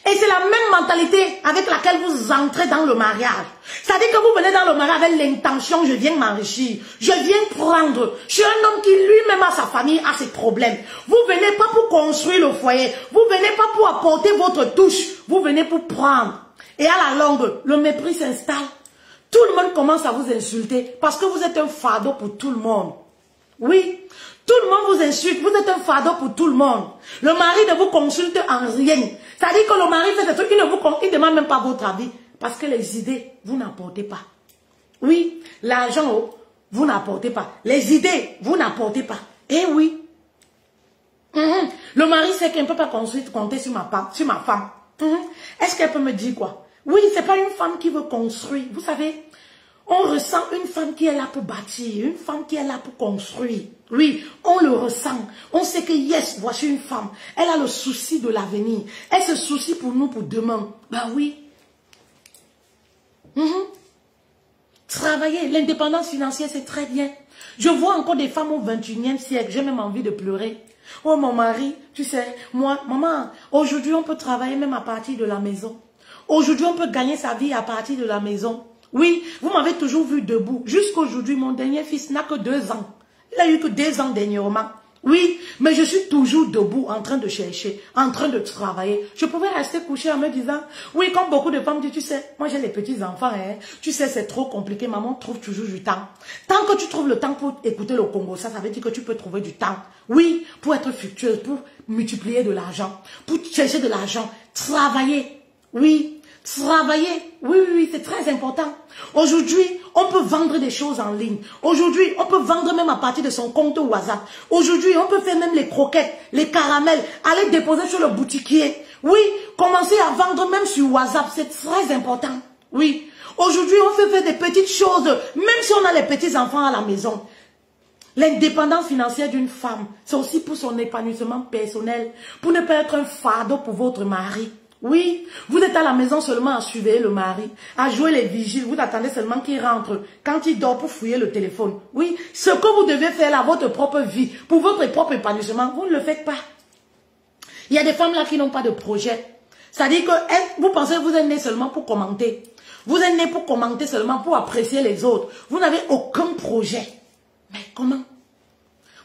A: Et c'est la même mentalité avec laquelle vous entrez dans le mariage. C'est-à-dire que vous venez dans le mariage avec l'intention, je viens m'enrichir, je viens prendre. Je suis un homme qui lui-même a sa famille, a ses problèmes. Vous venez pas pour construire le foyer, vous venez pas pour apporter votre touche, vous venez pour prendre. Et à la longue, le mépris s'installe. Tout le monde commence à vous insulter parce que vous êtes un fardeau pour tout le monde. Oui. Tout le monde vous insulte, vous êtes un fardeau pour tout le monde. Le mari ne vous consulte en rien. C'est-à-dire que le mari fait des trucs, il ne demande même pas votre avis. Parce que les idées, vous n'apportez pas. Oui, l'argent, vous n'apportez pas. Les idées, vous n'apportez pas. Eh oui. Le mari sait qu'il ne peut pas compter sur ma femme. Est-ce qu'elle peut me dire quoi? Oui, ce n'est pas une femme qui veut construire. Vous savez, on ressent une femme qui est là pour bâtir, une femme qui est là pour construire. Oui, on le ressent. On sait que yes, voici une femme. Elle a le souci de l'avenir. Elle se soucie pour nous, pour demain. Ben oui. Travailler, l'indépendance financière, c'est très bien. Je vois encore des femmes au 21e siècle. J'ai même envie de pleurer. Oh mon mari, tu sais, moi, maman, aujourd'hui on peut travailler même à partir de la maison. Aujourd'hui on peut gagner sa vie à partir de la maison. Oui, vous m'avez toujours vu debout. Jusqu'aujourd'hui, mon dernier fils n'a que 2 ans. Il a eu que 2 ans dernièrement. Oui, mais je suis toujours debout, en train de chercher, en train de travailler. Je pouvais rester couché en me disant, oui, comme beaucoup de femmes disent, tu sais, moi j'ai les petits-enfants, hein, tu sais, c'est trop compliqué, maman trouve toujours du temps. Tant que tu trouves le temps pour écouter le Congo, ça veut dire que tu peux trouver du temps. Oui, pour être fructueuse, pour multiplier de l'argent, pour chercher de l'argent, travailler. Oui, travailler, oui, c'est très important. Aujourd'hui, on peut vendre des choses en ligne. Aujourd'hui, on peut vendre même à partir de son compte WhatsApp. Aujourd'hui, on peut faire même les croquettes, les caramels, aller déposer sur le boutiquier. Oui, commencer à vendre même sur WhatsApp, c'est très important. Oui, aujourd'hui, on peut faire des petites choses, même si on a les petits-enfants à la maison. L'indépendance financière d'une femme, c'est aussi pour son épanouissement personnel, pour ne pas être un fardeau pour votre mari. Oui, vous êtes à la maison seulement à surveiller le mari, à jouer les vigiles, vous attendez seulement qu'il rentre quand il dort pour fouiller le téléphone. Oui, ce que vous devez faire là, votre propre vie, pour votre propre épanouissement, vous ne le faites pas. Il y a des femmes là qui n'ont pas de projet. C'est-à-dire que vous pensez que vous êtes né seulement pour commenter. Vous êtes né pour commenter seulement, pour apprécier les autres. Vous n'avez aucun projet. Mais comment?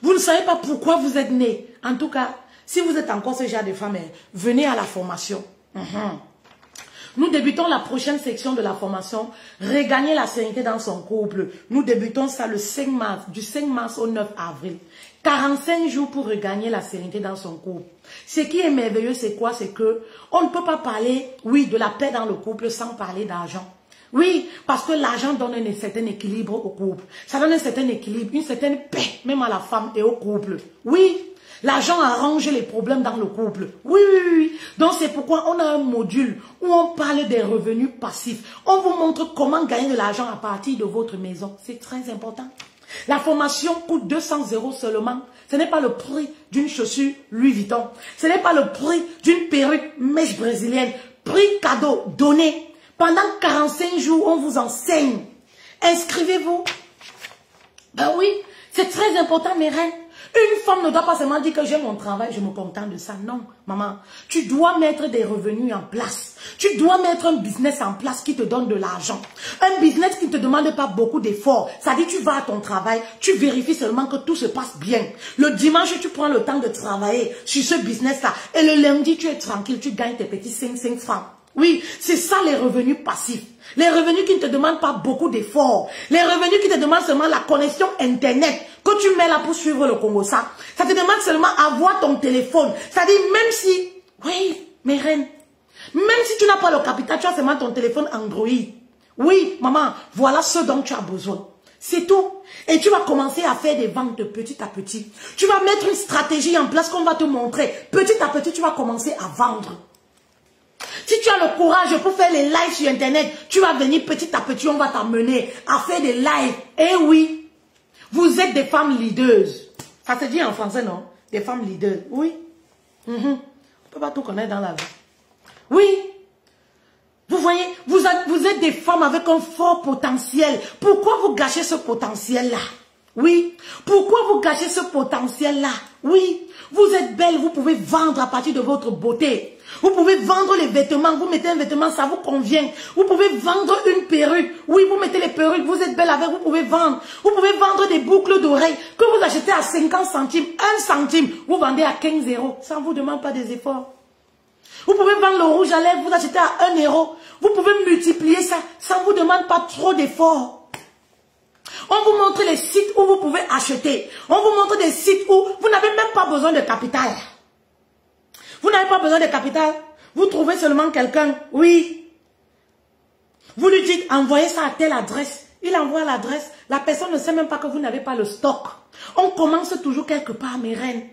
A: Vous ne savez pas pourquoi vous êtes né. En tout cas, si vous êtes encore ce genre de femme, venez à la formation. Nous débutons la prochaine section de la formation, regagner la sérénité dans son couple. Nous débutons ça le 5 mars, du 5 mars au 9 avril. 45 jours pour regagner la sérénité dans son couple. Ce qui est merveilleux, c'est quoi? C'est que on ne peut pas parler, oui, de la paix dans le couple sans parler d'argent. Oui, parce que l'argent donne un certain équilibre au couple. Ça donne un certain équilibre, une certaine paix, même à la femme et au couple. Oui, l'argent arrange les problèmes dans le couple. Oui, oui, oui. Donc c'est pourquoi on a un module où on parle des revenus passifs. On vous montre comment gagner de l'argent à partir de votre maison. C'est très important. La formation coûte 200 € seulement. Ce n'est pas le prix d'une chaussure Louis Vuitton. Ce n'est pas le prix d'une perruque mèche brésilienne. Prix cadeau donné. Pendant 45 jours, on vous enseigne. Inscrivez-vous. Ben oui, c'est très important, mes reines. Une femme ne doit pas seulement dire que j'ai mon travail, je me contente de ça. Non, maman. Tu dois mettre des revenus en place. Tu dois mettre un business en place qui te donne de l'argent. Un business qui ne te demande pas beaucoup d'efforts. Ça dit, tu vas à ton travail, tu vérifies seulement que tout se passe bien. Le dimanche, tu prends le temps de travailler sur ce business-là. Et le lundi, tu es tranquille, tu gagnes tes petits 5 francs. Oui, c'est ça les revenus passifs. Les revenus qui ne te demandent pas beaucoup d'efforts. Les revenus qui te demandent seulement la connexion Internet que tu mets là pour suivre le Congo. Ça te demande seulement avoir ton téléphone. C'est-à-dire même si, oui, mes reines, même si tu n'as pas le capital, tu as seulement ton téléphone Android. Oui, maman, voilà ce dont tu as besoin. C'est tout. Et tu vas commencer à faire des ventes petit à petit. Tu vas mettre une stratégie en place qu'on va te montrer. Petit à petit, tu vas commencer à vendre. Si tu as le courage pour faire les lives sur Internet, tu vas venir petit à petit, on va t'amener à faire des lives. Eh oui, vous êtes des femmes leaders. Ça se dit en français, non? Des femmes leaders, oui. On ne peut pas tout connaître dans la vie. Oui. Vous voyez, vous êtes des femmes avec un fort potentiel. Pourquoi vous gâchez ce potentiel-là? Oui. Pourquoi vous gâchez ce potentiel-là? Oui. Vous êtes belle, vous pouvez vendre à partir de votre beauté. Vous pouvez vendre les vêtements, vous mettez un vêtement, ça vous convient. Vous pouvez vendre une perruque. Oui, vous mettez les perruques, vous êtes belle avec, vous pouvez vendre. Vous pouvez vendre des boucles d'oreilles que vous achetez à 50 centimes, 1 centime. Vous vendez à 15 €. Ça ne vous demande pas des efforts. Vous pouvez vendre le rouge à lèvres, vous achetez à 1 €. Vous pouvez multiplier ça, ça ne vous demande pas trop d'efforts. On vous montre les sites où vous pouvez acheter. On vous montre des sites où vous n'avez même pas besoin de capital. Vous n'avez pas besoin de capital. Vous trouvez seulement quelqu'un. Oui. Vous lui dites, envoyez ça à telle adresse. Il envoie l'adresse. La personne ne sait même pas que vous n'avez pas le stock. On commence toujours quelque part, mes reines.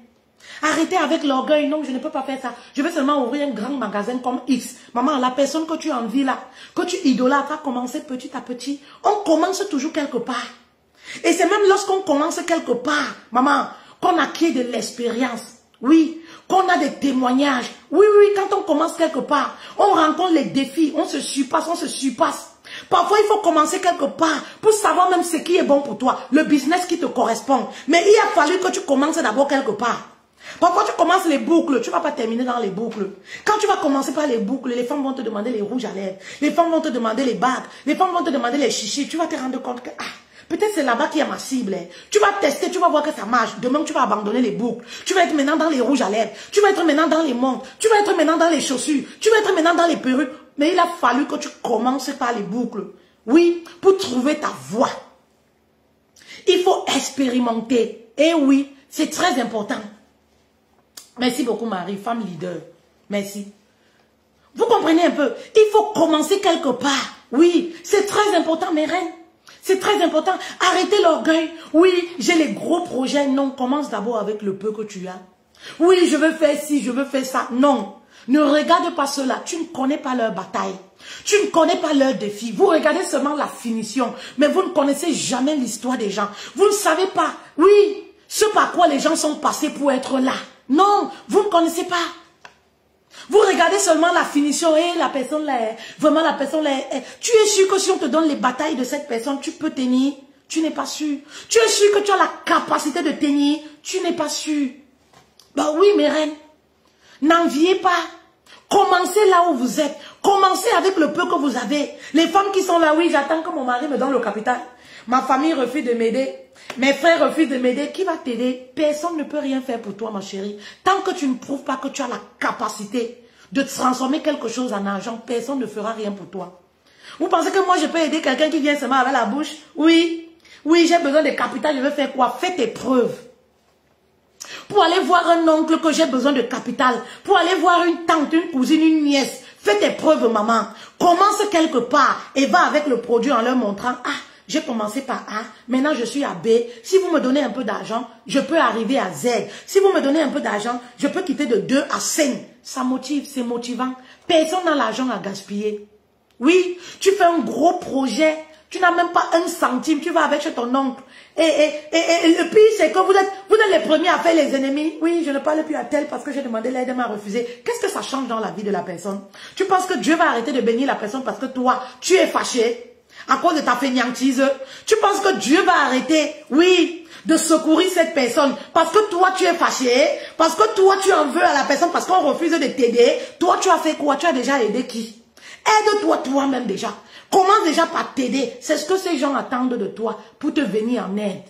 A: Arrêtez avec l'orgueil. Non, je ne peux pas faire ça. Je vais seulement ouvrir un grand magasin comme X. Maman, la personne que tu envies là, que tu idolâtres, a commencé petit à petit. On commence toujours quelque part. Et c'est même lorsqu'on commence quelque part, maman, qu'on acquiert de l'expérience. Oui, qu'on a des témoignages. Oui, oui, quand on commence quelque part, on rencontre les défis, on se surpasse, on se surpasse. Parfois, il faut commencer quelque part pour savoir même ce qui est bon pour toi, le business qui te correspond. Mais il a fallu que tu commences d'abord quelque part. Parfois, tu commences les boucles, tu ne vas pas terminer dans les boucles. Quand tu vas commencer par les boucles, les femmes vont te demander les rouges à lèvres, les femmes vont te demander les bagues, les femmes vont te demander les chichis. Tu vas te rendre compte que, peut-être c'est là-bas qui est ma cible. Tu vas tester, tu vas voir que ça marche. Demain, tu vas abandonner les boucles. Tu vas être maintenant dans les rouges à lèvres. Tu vas être maintenant dans les montres. Tu vas être maintenant dans les chaussures. Tu vas être maintenant dans les perruques. Mais il a fallu que tu commences par les boucles. Oui, pour trouver ta voie. Il faut expérimenter. Et oui, c'est très important. Merci beaucoup, Marie, femme leader. Merci. Vous comprenez un peu? Il faut commencer quelque part. Oui, c'est très important, mes reines. C'est très important. Arrêtez l'orgueil. Oui, j'ai les gros projets. Non, commence d'abord avec le peu que tu as. Oui, je veux faire ci, je veux faire ça. Non, ne regarde pas cela. Tu ne connais pas leur bataille. Tu ne connais pas leurs défis. Vous regardez seulement la finition. Mais vous ne connaissez jamais l'histoire des gens. Vous ne savez pas, oui, ce par quoi les gens sont passés pour être là. Non, vous ne connaissez pas. Vous regardez seulement la finition et la personne là, vraiment la personne là, tu es sûr que si on te donne les batailles de cette personne, tu peux tenir? Tu n'es pas sûr. Tu es sûr que tu as la capacité de tenir? Tu n'es pas sûr. Bah oui, mes reines, n'enviez pas. Commencez là où vous êtes. Commencez avec le peu que vous avez. Les femmes qui sont là, oui, j'attends que mon mari me donne le capital. Ma famille refuse de m'aider. Mes frères refusent de m'aider. Qui va t'aider? Personne ne peut rien faire pour toi, ma chérie. Tant que tu ne prouves pas que tu as la capacité de transformer quelque chose en argent, personne ne fera rien pour toi. Vous pensez que moi, je peux aider quelqu'un qui vient seulement avec la bouche? Oui. Oui, j'ai besoin de capital. Je veux faire quoi? Fais tes preuves. Pour aller voir un oncle que j'ai besoin de capital. Pour aller voir une tante, une cousine, une nièce. Fais tes preuves, maman. Commence quelque part et va avec le produit en leur montrant, ah, j'ai commencé par A, maintenant je suis à B. Si vous me donnez un peu d'argent, je peux arriver à Z. Si vous me donnez un peu d'argent, je peux quitter de 2 à 5. Ça motive, c'est motivant. Personne n'a l'argent à gaspiller. Oui, tu fais un gros projet, tu n'as même pas 1 centime, tu vas avec chez ton oncle. Et le pire, c'est que vous êtes les premiers à faire les ennemis. Oui, je ne parle plus à tel parce que j'ai demandé l'aide, elle m'a refusé. Qu'est-ce que ça change dans la vie de la personne? Tu penses que Dieu va arrêter de bénir la personne parce que toi, tu es fâché à cause de ta fainéantise? Tu penses que Dieu va arrêter, oui, de secourir cette personne parce que toi, tu es fâché, parce que toi, tu en veux à la personne, parce qu'on refuse de t'aider? Toi, tu as fait quoi? Tu as déjà aidé qui? Aide-toi toi-même déjà. Commence déjà par t'aider. C'est ce que ces gens attendent de toi pour te venir en aide.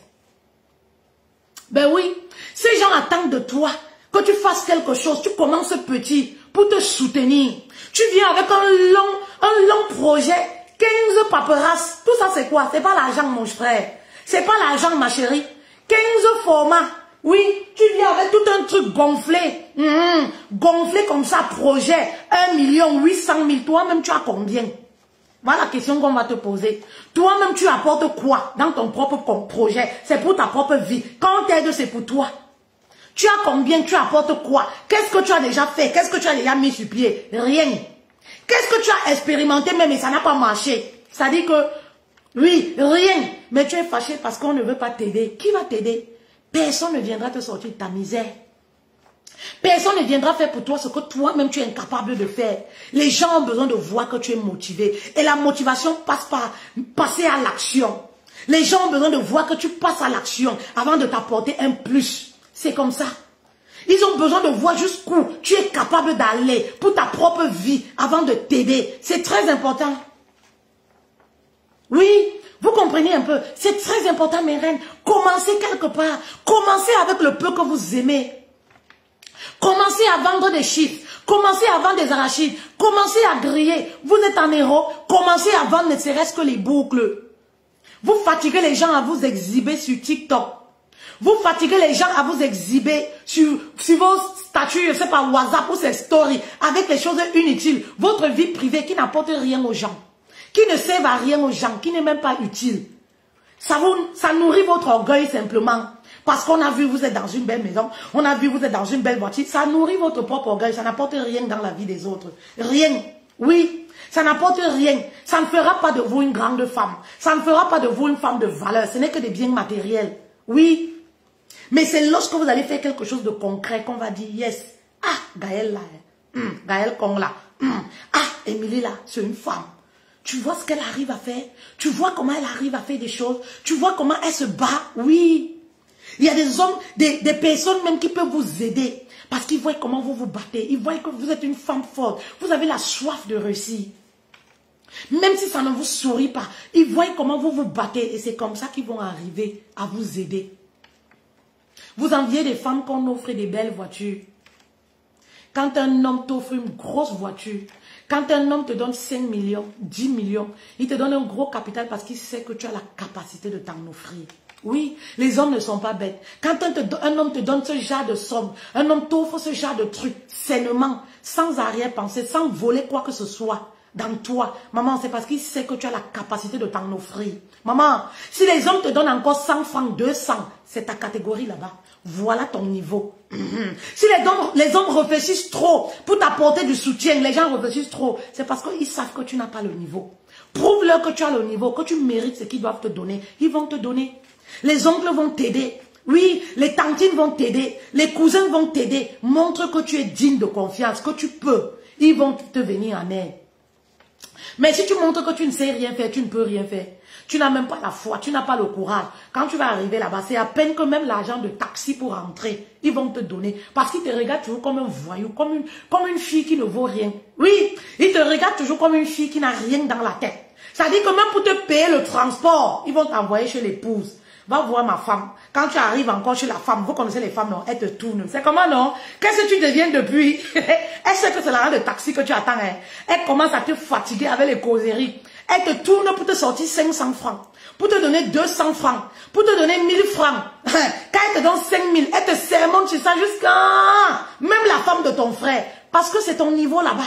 A: Ben oui, ces gens attendent de toi que tu fasses quelque chose. Tu commences petit pour te soutenir. Tu viens avec un long projet, 15 paperasses. Tout ça c'est quoi? C'est pas l'argent mon frère. C'est pas l'argent ma chérie. 15 formats. Oui, tu viens avec tout un truc gonflé. Gonflé comme ça, projet. 1 800 000. Toi-même, tu as combien? Voilà la question qu'on va te poser. Toi-même, tu apportes quoi dans ton propre projet? C'est pour ta propre vie. Quand on t'aide, c'est pour toi. Tu as combien? Tu apportes quoi? Qu'est-ce que tu as déjà fait? Qu'est-ce que tu as déjà mis sur pied? Rien. Qu'est-ce que tu as expérimenté même et ça n'a pas marché? Ça dit que, oui, rien. Mais tu es fâché parce qu'on ne veut pas t'aider. Qui va t'aider? Personne ne viendra te sortir de ta misère. Personne ne viendra faire pour toi ce que toi-même tu es incapable de faire. Les gens ont besoin de voir que tu es motivé. Et la motivation passe par passer à l'action. Les gens ont besoin de voir que tu passes à l'action avant de t'apporter un plus. C'est comme ça. Ils ont besoin de voir jusqu'où tu es capable d'aller pour ta propre vie avant de t'aider. C'est très important. Oui, vous comprenez un peu. C'est très important, mes reines. Commencez quelque part. Commencez avec le peu que vous aimez. Commencez à vendre des chiffres. Commencez à vendre des arachides. Commencez à griller. Vous êtes un héros. Commencez à vendre ne serait-ce que les boucles. Vous fatiguez les gens à vous exhiber sur TikTok. Vous fatiguez les gens à vous exhiber sur vos statuts, je sais pas, WhatsApp ou ces stories, avec les choses inutiles. Votre vie privée qui n'apporte rien aux gens. Qui ne sert à rien aux gens, qui n'est même pas utile. Ça nourrit votre orgueil simplement. Parce qu'on a vu vous êtes dans une belle maison, on a vu vous êtes dans une belle voiture. Ça nourrit votre propre orgueil, ça n'apporte rien dans la vie des autres. Rien. Oui, ça n'apporte rien. Ça ne fera pas de vous une grande femme. Ça ne fera pas de vous une femme de valeur. Ce n'est que des biens matériels. Oui. Mais c'est lorsque vous allez faire quelque chose de concret qu'on va dire, yes, ah, Gaëlle là, Gaëlle Kong là, ah, Émilie là, c'est une femme. Tu vois ce qu'elle arrive à faire? Tu vois comment elle arrive à faire des choses? Tu vois comment elle se bat? Oui. Il y a des hommes, des personnes même qui peuvent vous aider. Parce qu'ils voient comment vous vous battez. Ils voient que vous êtes une femme forte. Vous avez la soif de réussir. Même si ça ne vous sourit pas. Ils voient comment vous vous battez. Et c'est comme ça qu'ils vont arriver à vous aider. Vous enviez des femmes qu'on offre des belles voitures. Quand un homme t'offre une grosse voiture, quand un homme te donne 5 millions, 10 millions, il te donne un gros capital parce qu'il sait que tu as la capacité de t'en offrir. Oui, les hommes ne sont pas bêtes. Quand un homme te donne ce genre de somme, un homme t'offre ce genre de truc, sainement, sans arrière-pensée, sans voler quoi que ce soit dans toi. Maman, c'est parce qu'il sait que tu as la capacité de t'en offrir. Maman, si les hommes te donnent encore 100 francs, 200, c'est ta catégorie là-bas. Voilà ton niveau. Si les hommes réfléchissent trop pour t'apporter du soutien, les gens réfléchissent trop, c'est parce qu'ils savent que tu n'as pas le niveau. Prouve-leur que tu as le niveau, que tu mérites ce qu'ils doivent te donner. Ils vont te donner. Les oncles vont t'aider. Oui, les tantines vont t'aider. Les cousins vont t'aider. Montre que tu es digne de confiance, que tu peux. Ils vont te venir en aide. Mais si tu montres que tu ne sais rien faire, tu ne peux rien faire. Tu n'as même pas la foi, tu n'as pas le courage. Quand tu vas arriver là-bas, c'est à peine que même l'argent de taxi pour rentrer, ils vont te donner. Parce qu'ils te regardent toujours comme un voyou, comme une fille qui ne vaut rien. Oui, ils te regardent toujours comme une fille qui n'a rien dans la tête. Ça dit que même pour te payer le transport, ils vont t'envoyer chez l'épouse. Va voir ma femme. Quand tu arrives encore chez la femme, vous connaissez les femmes, non? Elles te tournent. C'est comment, non? Qu'est-ce que tu deviens depuis? Elle sait que c'est l'argent de taxi que tu attends. Hein? Elle commence à te fatiguer avec les causeries. Elle te tourne pour te sortir 500 francs. Pour te donner 200 francs. Pour te donner 1000 francs. Quand elle te donne 5000, elle te sermonne sur ça jusqu'à... Même la femme de ton frère. Parce que c'est ton niveau là-bas.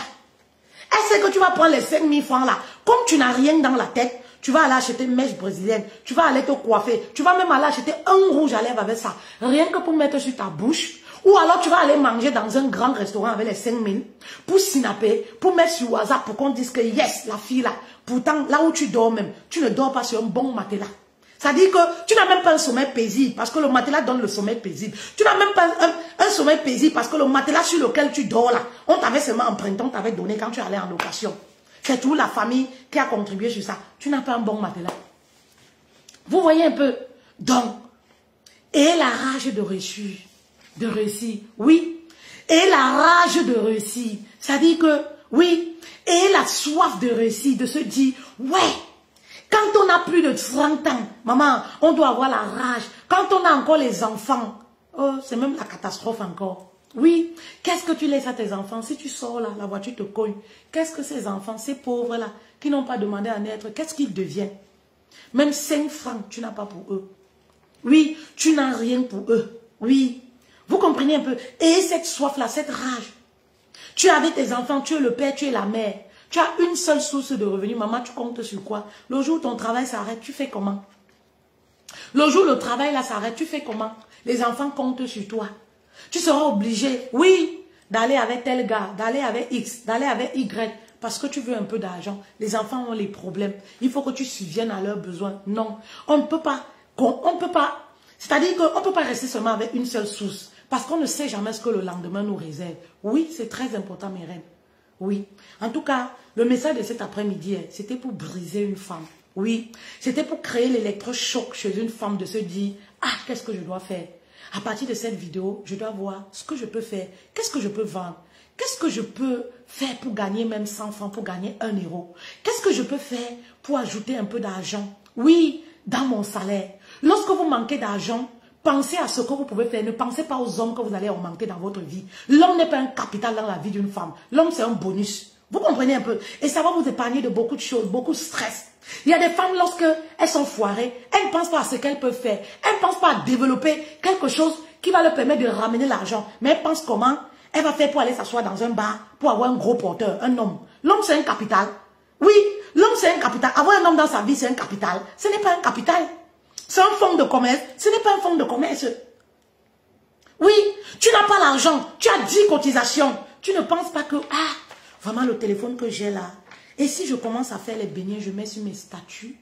A: Elle sait que tu vas prendre les 5 000 francs là. Comme tu n'as rien dans la tête, tu vas aller acheter une mèche brésilienne. Tu vas aller te coiffer. Tu vas même aller acheter un rouge à lèvres avec ça. Rien que pour mettre sur ta bouche. Ou alors tu vas aller manger dans un grand restaurant avec les 5 000. Pour snapper, pour mettre sur WhatsApp, pour qu'on dise que yes, la fille là. Pourtant, là où tu dors même, tu ne dors pas sur un bon matelas. Ça dit que tu n'as même pas un sommeil paisible parce que le matelas donne le sommeil paisible. Tu n'as même pas un sommeil paisible parce que le matelas sur lequel tu dors là, on t'avait seulement emprunté, on t'avait donné quand tu allais en location. C'est toute la famille qui a contribué sur ça. Tu n'as pas un bon matelas. Vous voyez un peu. Donc, et la rage de réussir, oui. Et la rage de réussir, ça dit que, oui. Et la soif de réussir, de se dire, ouais. Quand on a plus de 30 ans, maman, on doit avoir la rage. Quand on a encore les enfants, oh, c'est même la catastrophe encore. Oui, qu'est-ce que tu laisses à tes enfants? Si tu sors là, la voiture te cogne. Qu'est-ce que ces enfants, ces pauvres là, qui n'ont pas demandé à naître, qu'est-ce qu'ils deviennent? Même 5 francs, tu n'as pas pour eux. Oui, tu n'as rien pour eux. Oui, vous comprenez un peu? Et cette soif-là, cette rage. Tu es avec tes enfants, tu es le père, tu es la mère. Tu as une seule source de revenus. Maman, tu comptes sur quoi? Le jour où ton travail s'arrête, tu fais comment? Le jour où le travail là s'arrête, tu fais comment? Les enfants comptent sur toi. Tu seras obligé, oui, d'aller avec tel gars, d'aller avec X, d'aller avec Y, parce que tu veux un peu d'argent. Les enfants ont les problèmes. Il faut que tu subviennes à leurs besoins. Non, on ne peut pas. C'est-à-dire qu'on ne peut pas rester seulement avec une seule source, parce qu'on ne sait jamais ce que le lendemain nous réserve. Oui, c'est très important, mes reines. Oui. En tout cas, le message de cet après-midi, c'était pour briser une femme. Oui. C'était pour créer l'électrochoc chez une femme de se dire, ah, qu'est-ce que je dois faire? À partir de cette vidéo, je dois voir ce que je peux faire. Qu'est-ce que je peux vendre? Qu'est-ce que je peux faire pour gagner même 100 francs, pour gagner 1 euro? Qu'est-ce que je peux faire pour ajouter un peu d'argent? Oui, dans mon salaire. Lorsque vous manquez d'argent, pensez à ce que vous pouvez faire. Ne pensez pas aux hommes que vous allez augmenter dans votre vie. L'homme n'est pas un capital dans la vie d'une femme. L'homme, c'est un bonus. Vous comprenez un peu? Et ça va vous épargner de beaucoup de choses, beaucoup de stress. Il y a des femmes, lorsqu'elles sont foirées, elles ne pensent pas à ce qu'elles peuvent faire. Elles ne pensent pas à développer quelque chose qui va leur permettre de ramener l'argent. Mais elles pensent comment elle va faire pour aller s'asseoir dans un bar, pour avoir un gros porteur, un homme. L'homme, c'est un capital. Oui, l'homme, c'est un capital. Avoir un homme dans sa vie, c'est un capital. Ce n'est pas un capital. C'est un fonds de commerce. Ce n'est pas un fonds de commerce. Oui, tu n'as pas l'argent. Tu as 10 cotisations. Tu ne penses pas que, ah, vraiment le téléphone que j'ai là. Et si je commence à faire les beignets, je mets sur mes statuts.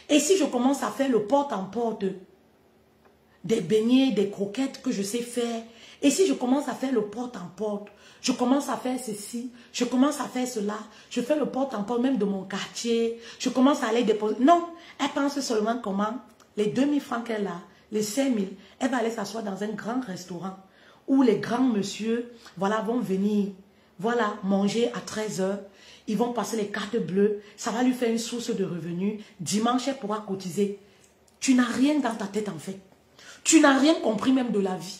A: Et si je commence à faire le porte-en-porte des beignets, des croquettes que je sais faire. Et si je commence à faire le porte-en-porte, je commence à faire ceci, je commence à faire cela, je fais le porte-en-porte même de mon quartier, je commence à aller déposer. Non, elle pense seulement comment les 2000 francs qu'elle a, les 5000, elle va aller s'asseoir dans un grand restaurant où les grands messieurs, voilà, vont venir, voilà, manger à 13 h. Ils vont passer les cartes bleues, ça va lui faire une source de revenus. Dimanche, elle pourra cotiser. Tu n'as rien dans ta tête en fait. Tu n'as rien compris même de la vie.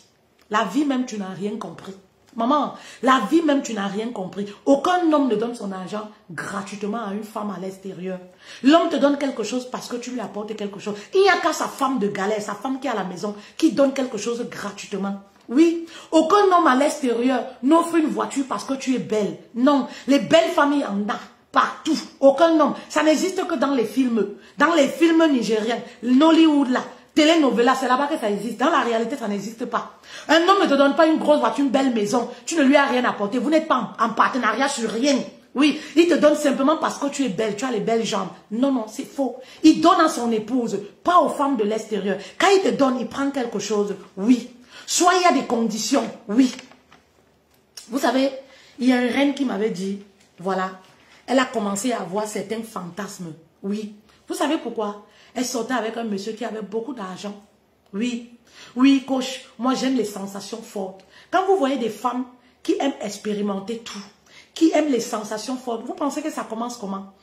A: La vie même, tu n'as rien compris. Maman, la vie même, tu n'as rien compris. Aucun homme ne donne son argent gratuitement à une femme à l'extérieur. L'homme te donne quelque chose parce que tu lui apportes quelque chose. Il n'y a qu'à sa femme de galère, sa femme qui est à la maison, qui donne quelque chose gratuitement. Oui, aucun homme à l'extérieur n'offre une voiture parce que tu es belle. Non, les belles familles en ont partout. Aucun homme. Ça n'existe que dans les films. Dans les films nigériens, Nollywood là. Télénovela, c'est là-bas que ça existe. Dans la réalité, ça n'existe pas. Un homme ne te donne pas une grosse voiture, une belle maison. Tu ne lui as rien apporté. Vous n'êtes pas en partenariat sur rien. Oui, il te donne simplement parce que tu es belle, tu as les belles jambes. Non, non, c'est faux. Il donne à son épouse, pas aux femmes de l'extérieur. Quand il te donne, il prend quelque chose. Oui. Soit il y a des conditions. Oui. Vous savez, il y a une reine qui m'avait dit, voilà, elle a commencé à avoir certains fantasmes. Oui. Vous savez pourquoi? Elle sortait avec un monsieur qui avait beaucoup d'argent. Oui, oui, coach, moi j'aime les sensations fortes. Quand vous voyez des femmes qui aiment expérimenter tout, qui aiment les sensations fortes, vous pensez que ça commence comment?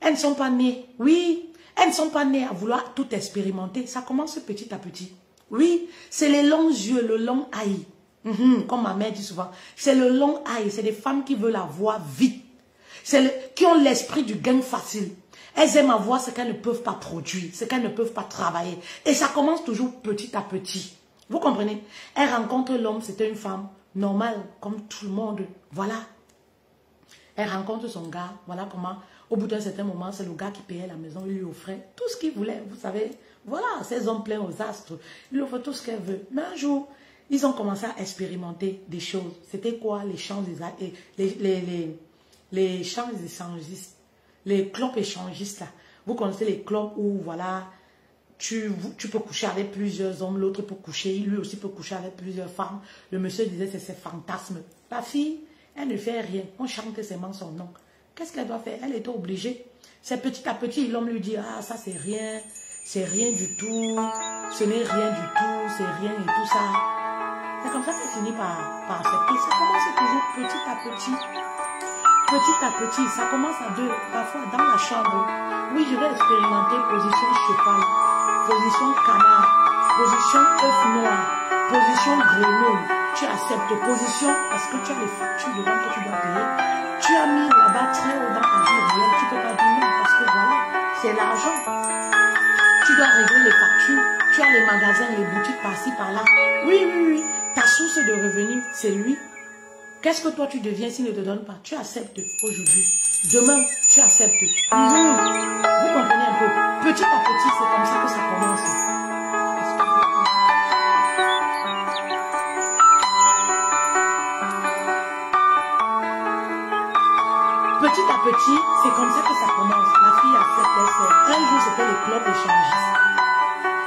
A: Elles ne sont pas nées, oui, elles ne sont pas nées à vouloir tout expérimenter. Ça commence petit à petit. Oui, c'est les longs yeux, le long aïe. Comme ma mère dit souvent, c'est le long aïe, c'est des femmes qui veulent avoir vite. Qui ont l'esprit du gain facile. Elles aiment avoir ce qu'elles ne peuvent pas produire, ce qu'elles ne peuvent pas travailler. Et ça commence toujours petit à petit. Vous comprenez? Elle rencontre l'homme, c'était une femme normale, comme tout le monde. Voilà. Elle rencontre son gars. Voilà comment, au bout d'un certain moment, c'est le gars qui payait la maison. Il lui offrait tout ce qu'il voulait. Vous savez, voilà, ces hommes pleins aux astres. Il lui offre tout ce qu'elle veut. Mais un jour, ils ont commencé à expérimenter des choses. C'était quoi les champs les champs échangistes, les clubs échangistes là. Vous connaissez les clubs où, voilà, tu peux coucher avec plusieurs hommes, l'autre peut coucher, lui aussi peut coucher avec plusieurs femmes. Le monsieur disait c'est ses fantasmes. La fille, elle ne fait rien. On chante seulement son nom. Qu'est-ce qu'elle doit faire? Elle était obligée. C'est petit à petit, l'homme lui dit, ah ça c'est rien du tout, ce n'est rien du tout, c'est rien et tout ça. C'est comme ça qu'elle finit par accepter. Ça commence toujours petit à petit. Petit à petit, ça commence à deux, parfois dans la chambre. Oui, je vais expérimenter position cheval, position canard, position œuf noir, position grenouille. Tu acceptes position parce que tu as les factures devant que tu dois payer. Tu as mis là-bas très haut dans ta vie réelle, tu peux pas dire non parce que voilà, c'est l'argent. Tu dois régler les factures, tu as les magasins, les boutiques par-ci, par-là. Oui. Ta source de revenus, c'est lui. Qu'est-ce que toi tu deviens s'il ne te donne pas? Tu acceptes aujourd'hui. Demain, tu acceptes. Vous comprenez un peu? Petit à petit, c'est comme ça que ça commence. Petit à petit, c'est comme ça que ça commence. La fille accepte. Un jour, c'était les clubs échangistes.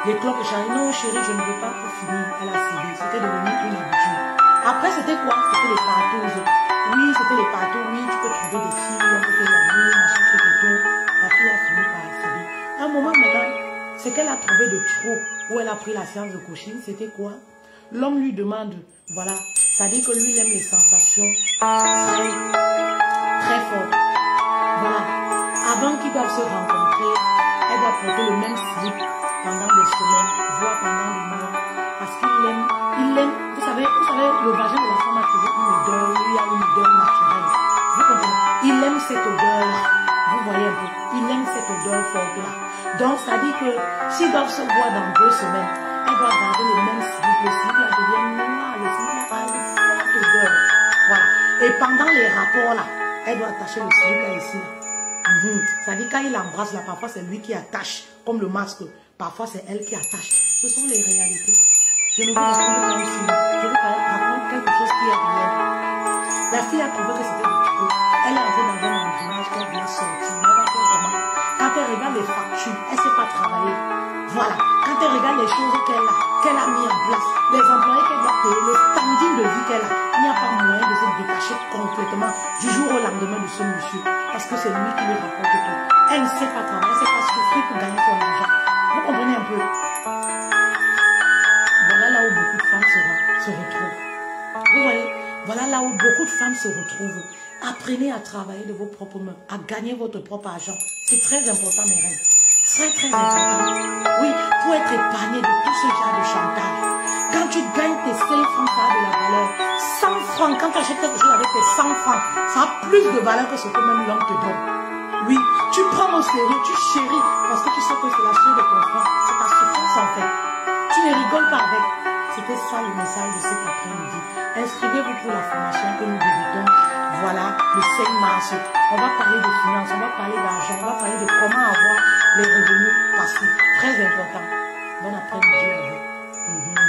A: Les clubs échangistes. Non, chérie, je ne veux pas pour finir. Elle a cédé. C'était devenu une habitude. Après, c'était quoi? C'était les partous. Oui, c'était les partous. Oui, tu peux trouver des filles, on peut faire l'amour, machin, truc et tout. La fille a fini par accéder. À un moment maintenant, ce qu'elle a trouvé de trop, où elle a pris la séance de coaching, c'était quoi? L'homme lui demande, voilà, ça dit que lui, il aime les sensations très fortes. Voilà. Avant qu'ils doivent se rencontrer, elle doit porter le même slip pendant des semaines, voire pendant des mois. Parce qu'il aime, vous savez, le vagin de la femme a toujours une odeur, il y a une odeur naturelle. Vous comprenez? Il aime cette odeur, vous voyez un peu, il aime cette odeur forte-là. Donc, ça dit que s'ils doivent se voir dans 2 semaines, elle doit garder le même slip, le slip-là devient noir, le slip-là a une forte odeur. Voilà. Et pendant les rapports là, elle doit attacher le slip-là ici. Ça dit quand il embrasse là, parfois c'est lui qui attache, comme le masque, parfois c'est elle qui attache. Ce sont les réalités. Je ne vous raconte pas un film. Je vous raconte quelque chose qui est réel. La fille a trouvé que c'était du trop. Elle est arrivée dans un engrenage qu'elle vient sortir. Elle va faire comment? Quand elle regarde les factures, elle ne sait pas travailler. Voilà. Quand elle regarde les choses qu'elle a mis en place, les employés qu'elle doit payer, le standing de vie qu'elle a, il n'y a pas moyen de se détacher complètement du jour au lendemain de ce monsieur. Parce que c'est lui qui lui rapporte tout. Elle ne sait pas travailler, elle ne sait pas souffrir pour gagner son argent. Vous comprenez un peu? Voilà là où beaucoup de femmes se retrouvent. Vous voyez, voilà là où beaucoup de femmes se retrouvent. Apprenez à travailler de vos propres mains, à gagner votre propre argent. C'est très important, mes reines. Très, très important. Oui, pour être épargné de tout ce genre de chantage. Quand tu gagnes tes 5 francs, ça a de la valeur. 100 francs, quand tu achètes quelque chose avec tes 100 francs, ça a plus de valeur que ce que même l'homme te donne. Oui, tu prends au sérieux, tu chéris, parce que tu sais que c'est la sueur de ton frère. C'est ta souffrance en fait. Tu ne rigoles pas avec. C'était ça le message de cet après-midi. Inscrivez-vous pour la formation que nous débutons. Voilà, le 5 mars. On va parler de finances, on va parler d'argent, on va parler de comment avoir les revenus passifs. Très important. Bon après-midi à vous.